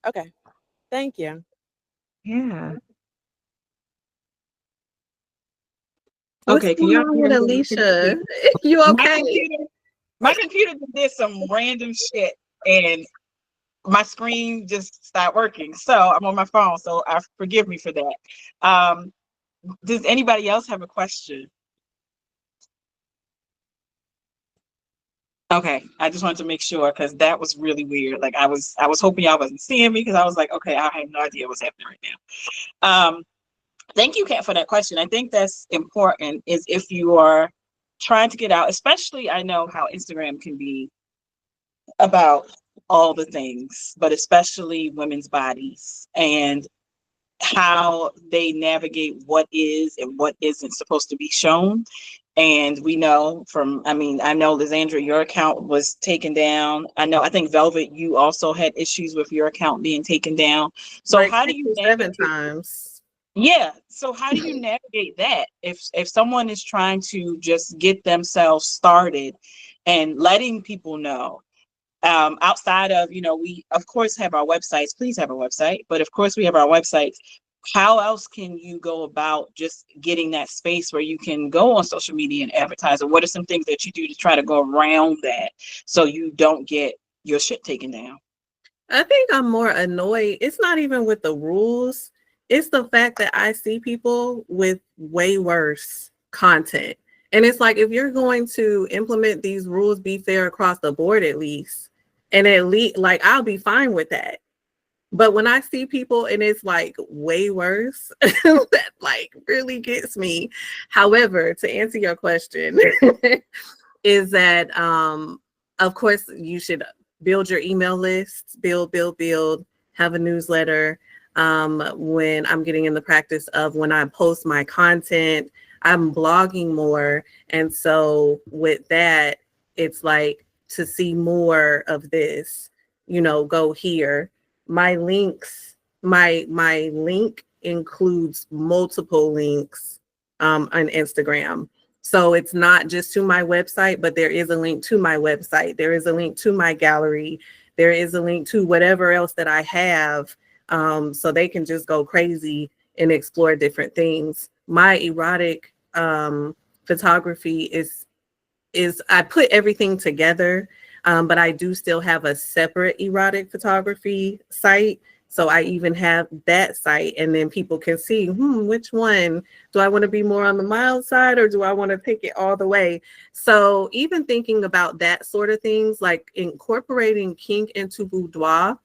Okay. Thank you. Yeah. Okay, can y'all hear Alicia? You okay? My computer did some random shit and my screen just stopped working. So I'm on my phone. So forgive me for that. Does anybody else have a question? Okay, I just wanted to make sure because that was really weird. Like I was hoping y'all wasn't seeing me because I was like, okay, I have no idea what's happening right now. Thank you, Kat, for that question. I think that's important is if you are trying to get out, especially I know how Instagram can be about all the things, but especially women's bodies and how they navigate what is and what isn't supposed to be shown. And we know from, I know Lysandra, your account was taken down. I think Velvet, you also had issues with your account being taken down. So like how do you 7 times? Yeah. So how do you navigate that if someone is trying to just get themselves started and letting people know outside of, we of course have our websites, please have a website, but of course we have our websites. How else can you go about just getting that space where you can go on social media and advertise? Or what are some things that you do to try to go around that so you don't get your shit taken down? I think I'm more annoyed. It's not even with the rules. It's the fact that I see people with way worse content. And it's like, if you're going to implement these rules, be fair across the board at least. And at least, like, I'll be fine with that. But when I see people and it's like way worse, that like really gets me. However, to answer your question, is that of course you should build your email lists, build, have a newsletter. When I'm getting in the practice of when I post my content, I'm blogging more. And so with that, it's like to see more of this, go here. My links, my link includes multiple links on Instagram. So it's not just to my website, but there is a link to my website. There is a link to my gallery. There is a link to whatever else that I have. So they can just go crazy and explore different things. My erotic photography is I put everything together. But I do still have a separate erotic photography site. So I even have that site, and then people can see, which one? Do I want to be more on the mild side, or do I want to take it all the way? So even thinking about that sort of things, like incorporating kink into boudoir,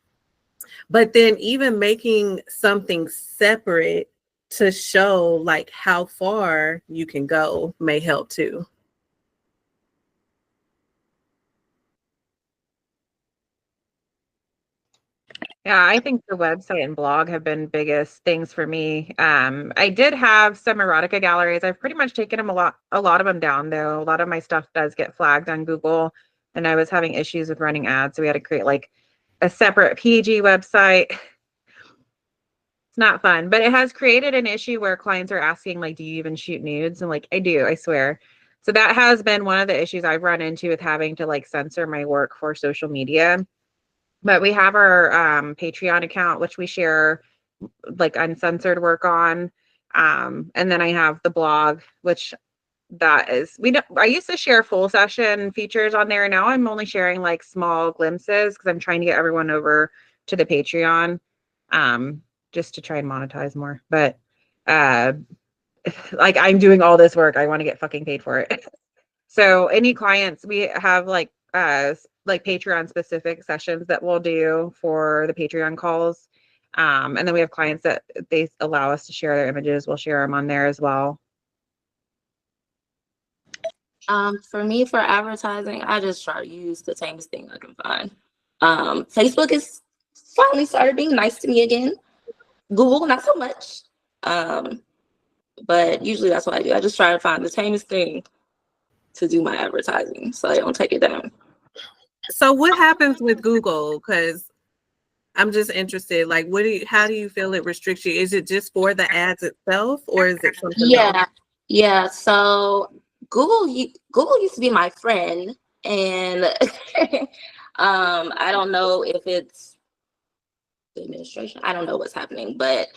but then even making something separate to show like how far you can go may help too. Yeah, I think the website and blog have been biggest things for me. I did have some erotica galleries. I've pretty much taken them a lot of them down though. A lot of my stuff does get flagged on Google, and I was having issues with running ads. So we had to create like a separate PG website. It's not fun, but it has created an issue where clients are asking like, do you even shoot nudes? And like, I do, I swear. So that has been one of the issues I've run into with having to like censor my work for social media. But we have our Patreon account, which we share like uncensored work on. And then I have the blog, which that is, I used to share full session features on there. Now I'm only sharing like small glimpses because I'm trying to get everyone over to the Patreon just to try and monetize more. But like I'm doing all this work. I want to get fucking paid for it. So any clients, we have like Patreon specific sessions that we'll do for the Patreon calls. And then we have clients that they allow us to share their images. We'll share them on there as well. For me, for advertising, I just try to use the tamest thing I can find. Facebook is finally started being nice to me again. Google, not so much. But usually that's what I do. I just try to find the tamest thing to do my advertising so I don't take it down. So what happens with Google? Because I'm just interested. Like, how do you feel it restricts you? Is it just for the ads itself, or is it something else? Yeah. So Google used to be my friend, and I don't know if it's the administration. I don't know what's happening, but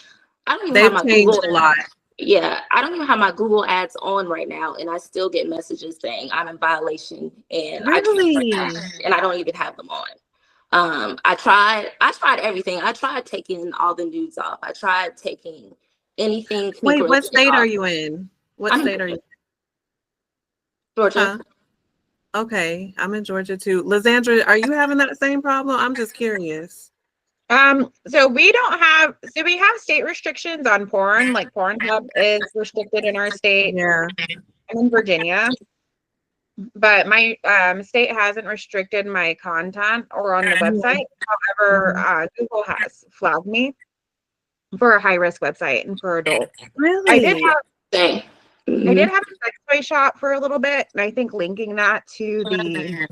I don't even have my Google a lot. Yeah, I don't even have my Google ads on right now, and I still get messages saying I'm in violation, and Really? and I don't even have them on. I tried everything. I tried taking all the nudes off. I tried taking anything kink Wait, what related state off. are you in? What I'm in state are you? Georgia. Huh? Okay, I'm in Georgia too. Lysandra, are you having that same problem? I'm just curious. So we have state restrictions on porn, like Pornhub is restricted in our state. Yeah. I'm in Virginia, but my state hasn't restricted my content or on the website. However, Google has flagged me for a high risk website and for adults. Really? I did Dang. I did have a sex toy shop for a little bit, and I think linking that to the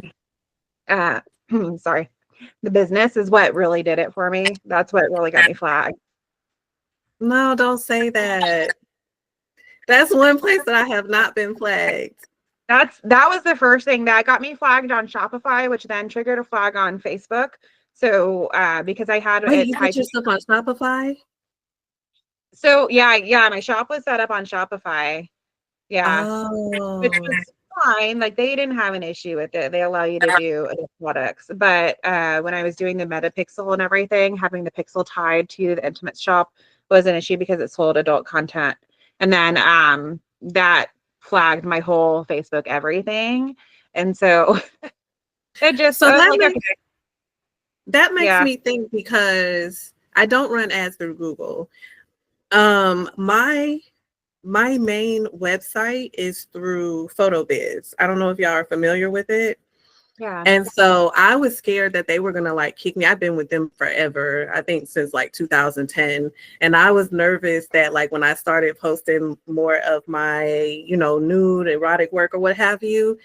sorry, the business is what really did it for me. That's what really got me flagged. No, don't say that. That's one place that I have not been flagged. That was the first thing that got me flagged on Shopify, which then triggered a flag on Facebook. So because I had Wait, it you tied put your stuff on Shopify? so yeah, my shop was set up on Shopify. Yeah. Oh. Which was fine. Like they didn't have an issue with it. They allow you to do adult products. But when I was doing the Metapixel and everything, having the pixel tied to the intimate shop was an issue because it sold adult content. And then that flagged my whole Facebook everything. And so it just So that like, makes, that makes Yeah. me think, because I don't run ads through Google. My main website is through PhotoBiz. I don't know if y'all are familiar with it. yeah. And so I was scared that they were going to like kick me. I've been with them forever, I think since like 2010. And I was nervous that like when I started posting more of my, you know, nude erotic work or what have you,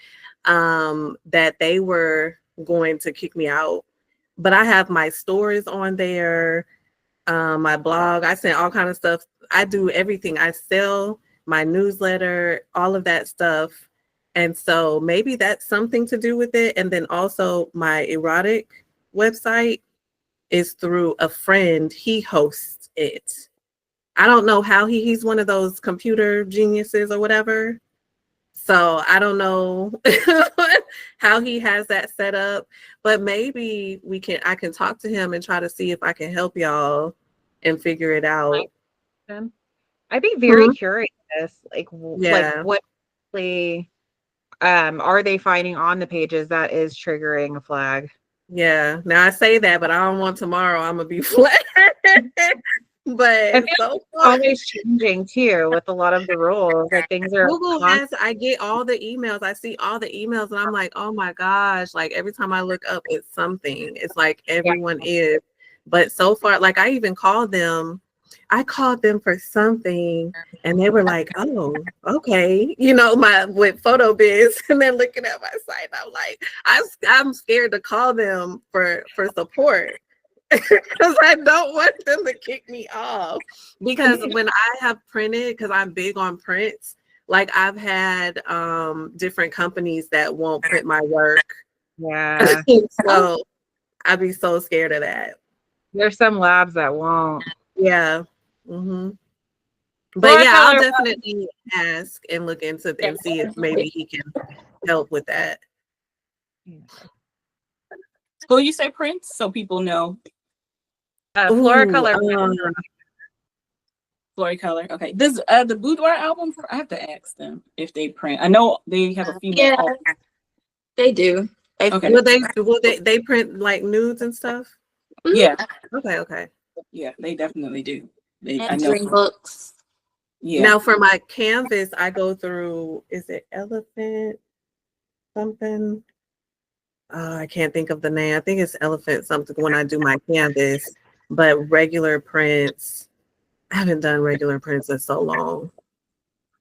that they were going to kick me out. But I have my stories on there, my blog. I send all kind of stuff. I do everything. I sell my newsletter, all of that stuff. And so maybe that's something to do with it. And then also my erotic website is through a friend. He hosts it. I don't know how he's one of those computer geniuses or whatever. So I don't know how he has that set up, but maybe I can talk to him and try to see if I can help y'all and figure it out. I'd be very curious, like Yeah. what are they finding on the pages that is triggering a flag? Yeah. Now I say that, but I don't want tomorrow I'm gonna be flat. But so far, Always changing too with a lot of the rules. Like things are Google I get all the emails. I see all the emails and I'm like, oh my gosh, like every time I look up, it's something. It's like everyone is. But so far, like I even called them. I called them for something and they were like, oh, okay. You know, with PhotoBiz, and then looking at my site, I'm like, I'm scared to call them for support. Because I don't want them to kick me off. Because when I have printed, because I'm big on prints, like I've had different companies that won't print my work. Yeah. So I'd be so scared of that. There's some labs that won't. Yeah. Mm-hmm. But yeah, I'll definitely ask and look into it and see if maybe he can help with that. Will you say prints so people know? Floricolor. Floricolor. Okay. Does the Boudoir album? I have to ask them if they print. I know they have a female. Yeah, they do. Okay. Will they print like nudes and stuff? Yeah. Okay. Yeah, they definitely do. I And know. dream books. Yeah. Now for my canvas, I go through, is it Elephant something? I can't think of the name. I think it's Elephant something when I do my canvas, but regular prints, I haven't done regular prints in so long.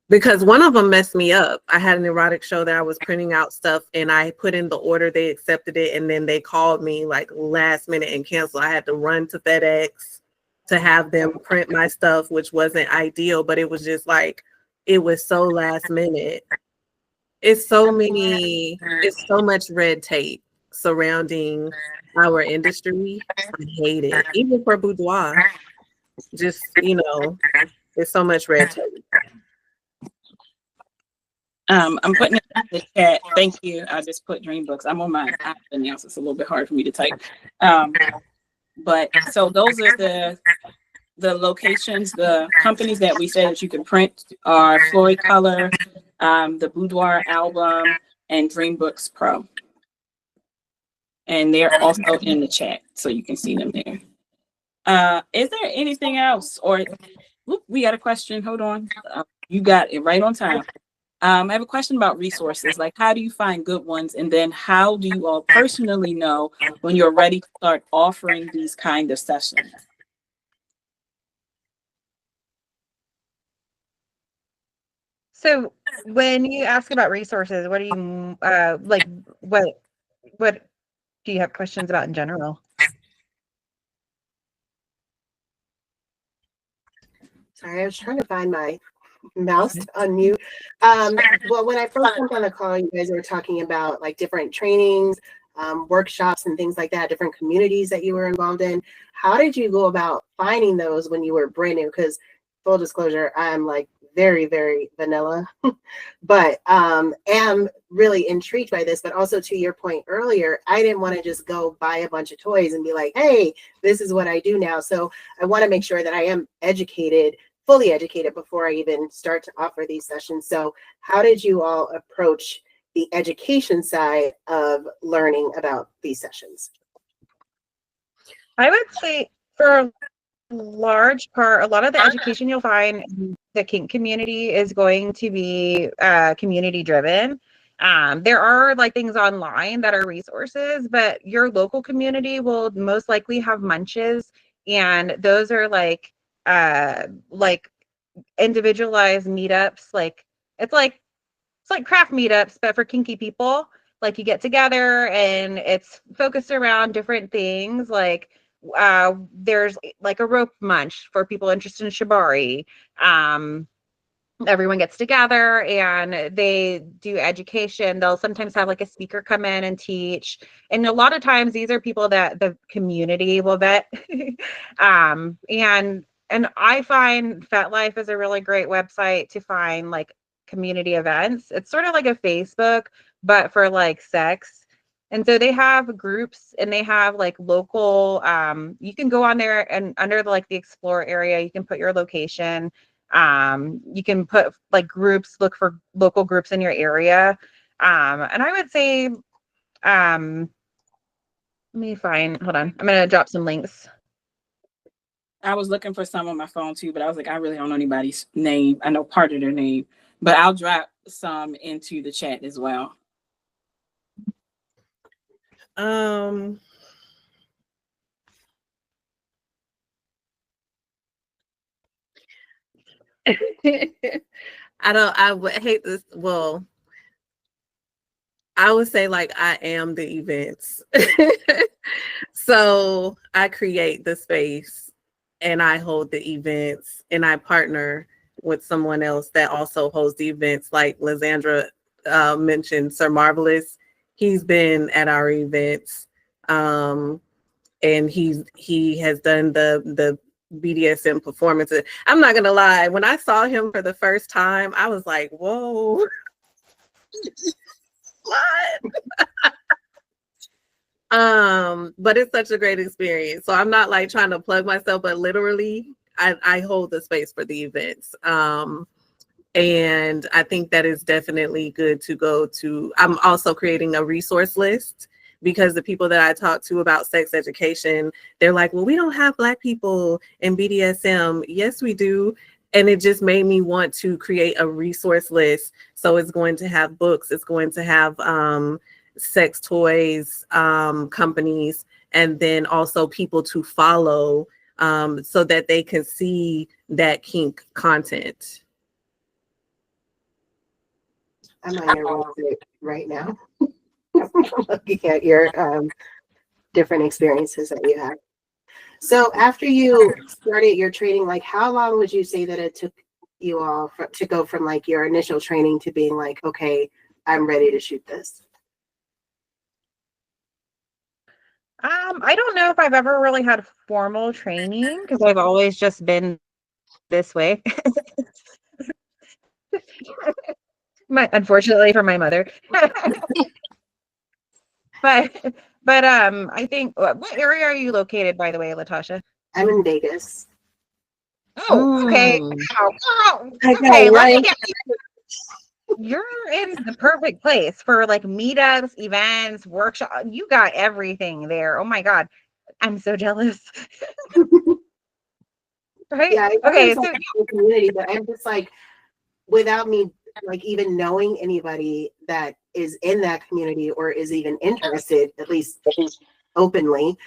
Because one of them messed me up. I had an erotic show that I was printing out stuff and I put in the order, they accepted it, and then they called me like last minute and canceled. I had to run to FedEx to have them print my stuff, which wasn't ideal, but it was just like, it was so last minute. It's so much red tape surrounding our industry. I hate it. Even for boudoir, just, you know, there's so much red tape. I'm putting it in the chat. Thank you. I just put Dream Books. I'm on my iPad now, so it's a little bit hard for me to type. But so those are the locations, the companies that we say that you can print are Floyd Color, the Boudoir album, and Dream Books Pro. And they're also in the chat, so you can see them there. Is there anything else? Or whoop, we got a question. Hold on. You got it right on time. I have a question about resources. Like, how do you find good ones? And then how do you all personally know when you're ready to start offering these kind of sessions? So when you ask about resources, what do you like? What do you have questions about in general? Sorry, I was trying to find my mouse to unmute. Well, when I first jumped on the call, you guys were talking about like different trainings, workshops and things like that, different communities that you were involved in. How did you go about finding those when you were brand new? Because full disclosure, I'm like very, very vanilla, but am really intrigued by this. But also to your point earlier, I didn't want to just go buy a bunch of toys and be like, hey, this is what I do now. So I want to make sure that I am educated, fully educated before I even start to offer these sessions. So how did you all approach the education side of learning about these sessions? I would say for a large part, a lot of the education you'll find in the kink community is going to be community driven. There are like things online that are resources, but your local community will most likely have munches, and those are like individualized meetups. Like it's like craft meetups, but for kinky people. Like you get together and it's focused around different things. Like there's like a rope munch for people interested in shibari. Everyone gets together and they do education. They'll sometimes have like a speaker come in and teach. And a lot of times these are people that the community will vet. And I find FetLife is a really great website to find like community events. It's sort of like a Facebook, but for like sex. And so they have groups and they have like local, you can go on there and under like the explore area, you can put your location. You can put like groups, look for local groups in your area. And I would say, let me find, hold on. I'm going to drop some links. I was looking for some on my phone too, but I was like, I really don't know anybody's name. I know part of their name, but I'll drop some into the chat as well. I would hate this. Well, I would say like I am the events. So I create the space and I hold the events and I partner with someone else that also holds the events. Like Lysandra mentioned, Sir Marvelous. He's been at our events. And he has done the BDSM performances. I'm not gonna lie, when I saw him for the first time, I was like, whoa. But it's such a great experience. So I'm not like trying to plug myself, but literally I hold the space for the events. And I think that is definitely good to go to. I'm also creating a resource list because the people that I talk to about sex education, they're like, well, we don't have Black people in BDSM. Yes, we do. And it just made me want to create a resource list. So it's going to have books, it's going to have sex toys companies, and then also people to follow so that they can see that kink content. I'm on your website right now. Looking at your different experiences that you had. So after you started your training, like how long would you say that it took you all to go from like your initial training to being like, okay, I'm ready to shoot this? I don't know if I've ever really had formal training because I've always just been this way. Unfortunately for my mother. but I think what area are you located, by the way, Latasha? I'm in Vegas. Oh, okay. Mm. Wow. I Okay, know, let me right? get you. You're in the perfect place for like meetups, events, workshops. You got everything there. Oh my God. I'm so jealous. Right? Yeah, I know Okay, there's so like a community, but I'm just like, without me like even knowing anybody that is in that community or is even interested, at least openly,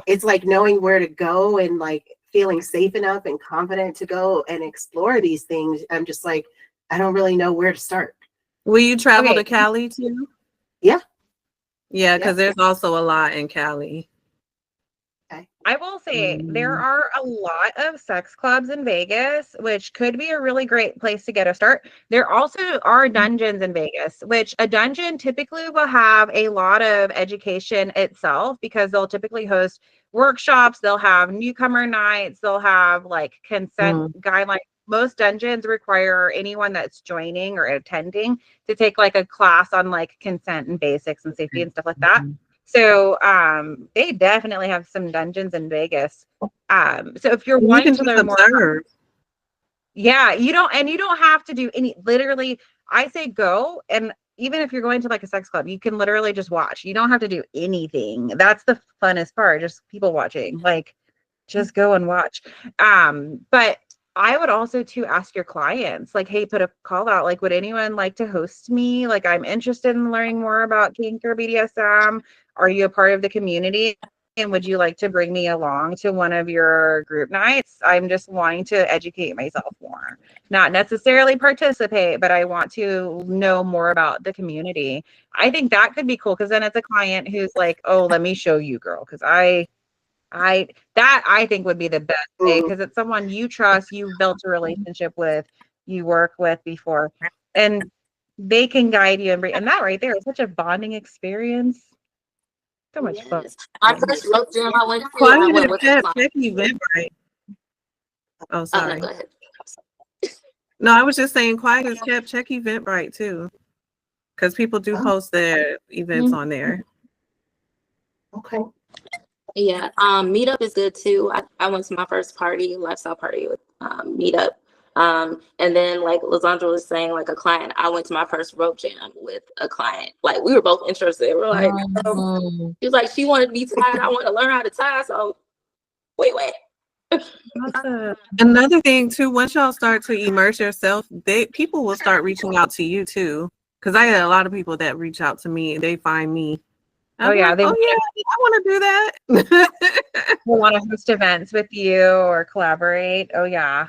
it's like knowing where to go and like feeling safe enough and confident to go and explore these things. I'm just like, I don't really know where to start. Will you travel Okay. to Cali too? Yeah. Yeah, because there's also a lot in Cali. I will say there are a lot of sex clubs in Vegas, which could be a really great place to get a start. There also are dungeons in Vegas, which a dungeon typically will have a lot of education itself because they'll typically host workshops, they'll have newcomer nights, they'll have like consent guidelines. Most dungeons require anyone that's joining or attending to take like a class on like consent and basics and safety and stuff like that. So they definitely have some dungeons in Vegas. So if you're wanting to learn more, yeah, you don't have to do any, literally, I say go. And even if you're going to like a sex club, you can literally just watch. You don't have to do anything. That's the funnest part, just people watching, like just go and watch. But I would also to ask your clients, like, hey, put a call out. Like, would anyone like to host me? Like, I'm interested in learning more about kink or BDSM. Are you a part of the community? And would you like to bring me along to one of your group nights? I'm just wanting to educate myself more, not necessarily participate, but I want to know more about the community. I think that could be cool because then it's a client who's like, oh, let me show you, girl, because I think would be the best way because it's someone you trust, you've built a relationship with, you work with before, and they can guide you and that right there is such a bonding experience. So much fun. My first rope jam I went to, I Quiet went and with Kept check Eventbrite. Oh, no, sorry. go ahead. No, I was just saying Quiet as Kept check Eventbrite too, because people do post their events on there. Okay. Yeah, Meetup is good too. I went to my first party, lifestyle party with Meetup. And then like Lizandra was saying, like a client, I went to my first rope jam with a client. Like we were both interested. We're like, she was like, she wanted to be tied. I want to learn how to tie. So wait. Another thing too, once y'all start to immerse yourself, people will start reaching out to you too. Because I had a lot of people that reach out to me and they find me. I want to do that. They want to host events with you or collaborate. Oh yeah.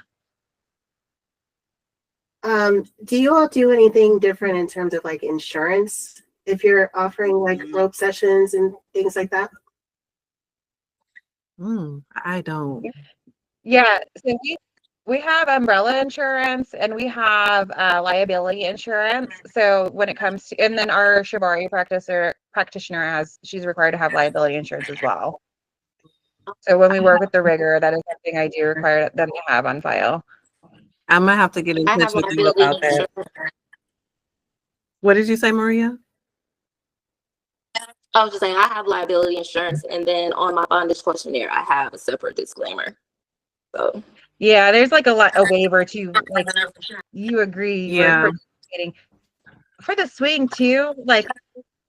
Do you all do anything different in terms of like insurance if you're offering like rope sessions and things like that? I don't. Yeah, so we have umbrella insurance and we have liability insurance. So when it comes to, and then our Shibari practitioner she's required to have liability insurance as well. So when we work with the rigger, that is something I do require them to have on file. I'm gonna have to get in touch with you about that. What did you say, Maria? I was just saying I have liability insurance, and then on my bondage questionnaire, I have a separate disclaimer. So yeah, there's like a waiver to like you agree you're participating for the swing too. Like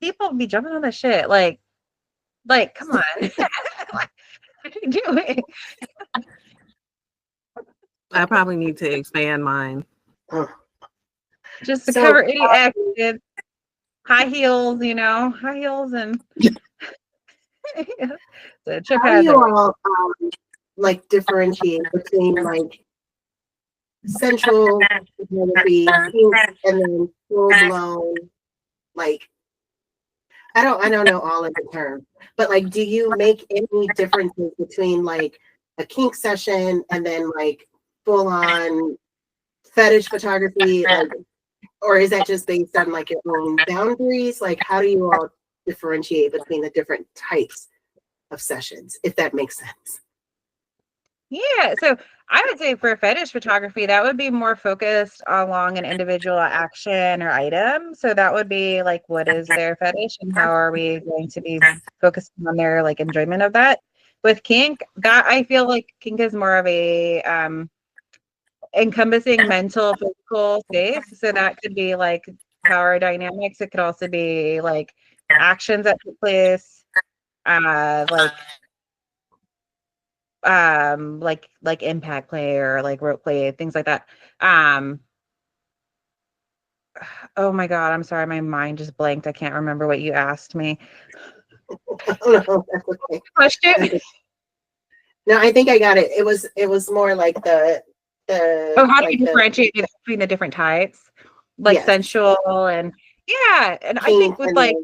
people be jumping on the shit. Like come on, what are you doing? I probably need to expand mine. Just to cover any accidents. High heels, high heels and how do you all like differentiate between like central community and then full blown like I don't know all of the terms, but like do you make any differences between like a kink session and then like full on fetish photography, like, or is that just based on like your own boundaries? Like how do you all differentiate between the different types of sessions, if that makes sense? Yeah, so I would say for fetish photography, that would be more focused along an individual action or item. So that would be like, what is their fetish and how are we going to be focusing on their like enjoyment of that? With kink, that I feel like kink is more of a encompassing mental, physical space. So that could be like power dynamics. It could also be like actions that take place, like impact play or like rope play, things like that. Oh my God, I'm sorry, my mind just blanked. I can't remember what you asked me. No, that's okay. Question? No, I think I got it. It was more like the Oh, how do like you the differentiate between the different types? Like yes, sensual and yeah, and I kink think with and like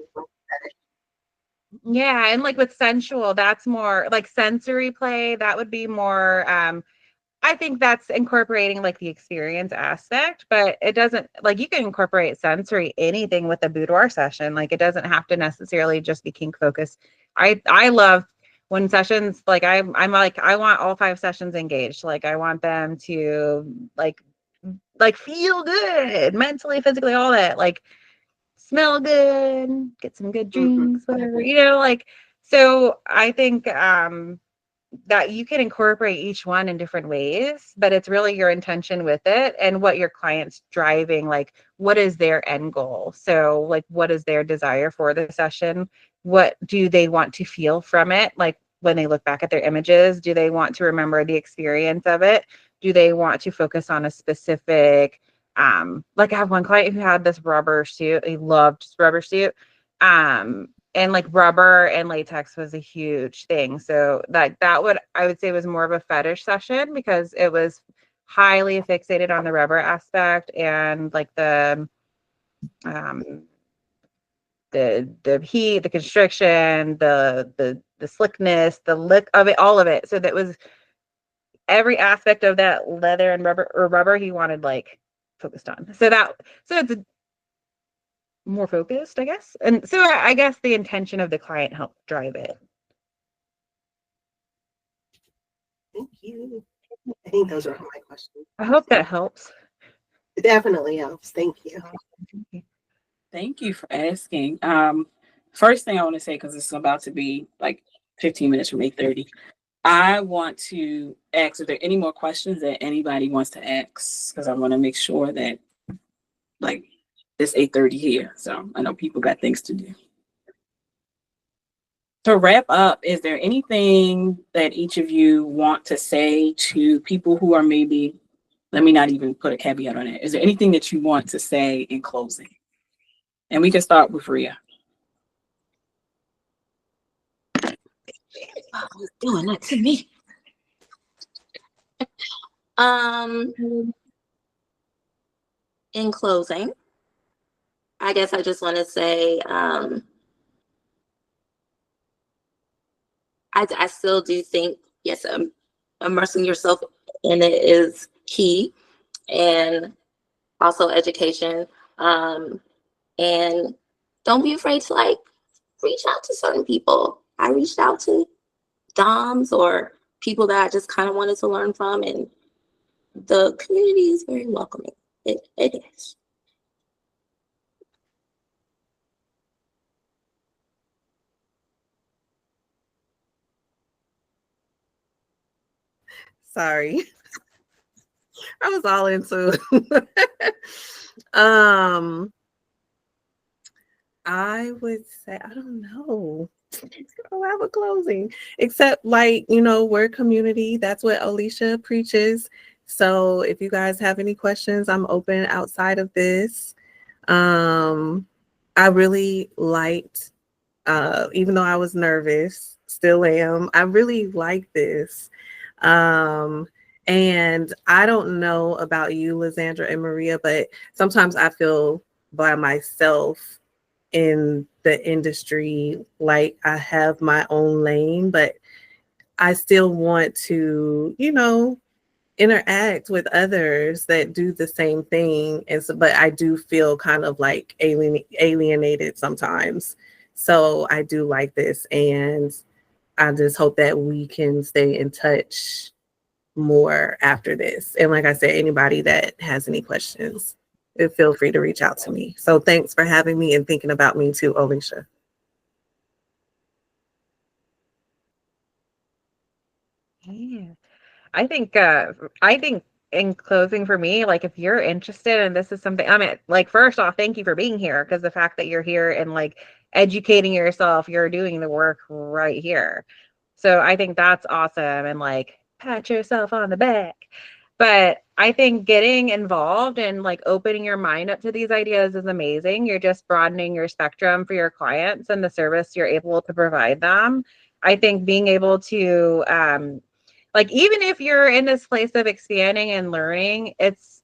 then yeah, and like with sensual, that's more like sensory play. That would be more I think that's incorporating like the experience aspect, but it doesn't like you can incorporate sensory anything with a boudoir session. Like it doesn't have to necessarily just be kink focused. I love when sessions I'm like I want all 5 sessions engaged. Like I want them to like feel good mentally, physically, all that. Like smell good, get some good mhm. drinks, whatever, like so I think that you can incorporate each one in different ways, but it's really your intention with it and what your client's driving, like what is their end goal. So like what is their desire for the session? What do they want to feel from it? Like when they look back at their images, do they want to remember the experience of it? Do they want to focus on a specific like I have one client who had this rubber suit. He loved rubber suit. And like rubber and latex was a huge thing. So that would I would say was more of a fetish session because it was highly fixated on the rubber aspect and like um the heat, the constriction, the slickness, the look of it, all of it. So that was every aspect of that leather and rubber he wanted like focused on. So it's more focused, I guess. And so I guess the intention of the client helped drive it. Thank you. I think those are all my questions. I hope that helps. It definitely helps. Thank you. Thank you for asking. First thing I want to say, because it's about to be like 15 minutes from 8:30, I want to ask if there are any more questions that anybody wants to ask, because I want to make sure that like it's 8:30 here. So I know people got things to do. To wrap up, is there anything that each of you want to say to people who are maybe, let me not even put a caveat on it. Is there anything that you want to say in closing? And we can start with Rhea. Oh, it's doing that to me. In closing, I guess I just want to say, I still do think, yes, immersing yourself in it is key, and also education. And don't be afraid to like reach out to certain people. I reached out to DOMs or people that I just kind of wanted to learn from, and the community is very welcoming. It is. Sorry. I was all into it. I would say, I don't know. I don't have a closing, except like, we're a community. That's what Alicia preaches. So if you guys have any questions, I'm open outside of this. I really liked, even though I was nervous, still am, I really like this. And I don't know about you, Lizandra and Maria, but sometimes I feel by myself in the industry like I have my own lane, but I still want to, interact with others that do the same thing. And so, but I do feel kind of like alienated sometimes. So I do like this, and I just hope that we can stay in touch more after this. And like I said, anybody that has any questions, feel free to reach out to me. So thanks for having me and thinking about me too, Alicia. Yeah. I think in closing for me, like if you're interested and this is something, I mean, like first off, thank you for being here, because the fact that you're here and like educating yourself, you're doing the work right here. So I think that's awesome, and like pat yourself on the back. But I think getting involved and like opening your mind up to these ideas is amazing. You're just broadening your spectrum for your clients and the service you're able to provide them. I think being able to like even if you're in this place of expanding and learning, it's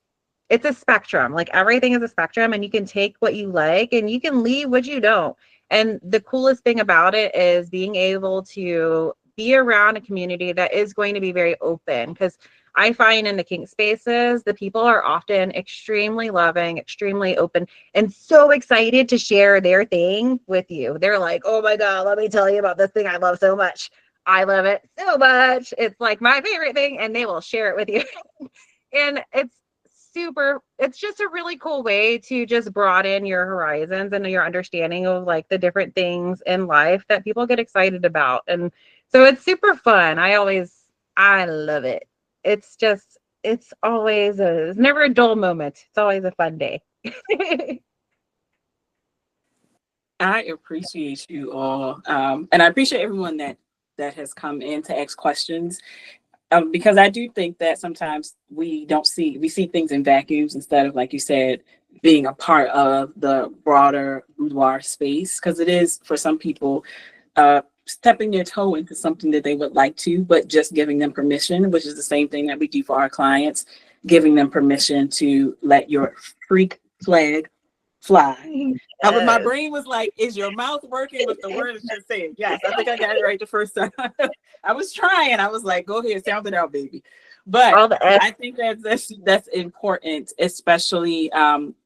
a spectrum. Like everything is a spectrum, and you can take what you like and you can leave what you don't. And the coolest thing about it is being able to be around a community that is going to be very open, because I find in the kink spaces, the people are often extremely loving, extremely open, and so excited to share their thing with you. They're like, oh my God, let me tell you about this thing I love so much. I love it so much. It's like my favorite thing, and they will share it with you. And it's just a really cool way to just broaden your horizons and your understanding of like the different things in life that people get excited about. And so it's super fun. I love it. It's always it's never a dull moment. It's always a fun day. I appreciate you all. And I appreciate everyone that has come in to ask questions. Because I do think that sometimes we see things in vacuums instead of, like you said, being a part of the broader boudoir space. Because it is, for some people, stepping their toe into something that they would like to, but just giving them permission, which is the same thing that we do for our clients, giving them permission to let your freak flag fly. But my brain was like, is your mouth working with the words just saying? Yes, I think I got it right the first time. I was trying. I was like, go ahead, sound it out, baby. But I think that's important, especially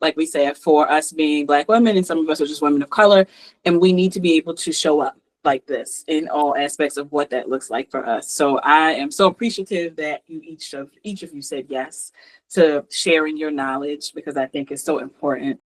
like we said, for us being Black women, and some of us are just women of color, and we need to be able to show up like this in all aspects of what that looks like for us. So I am so appreciative that each of you said yes to sharing your knowledge, because I think it's so important.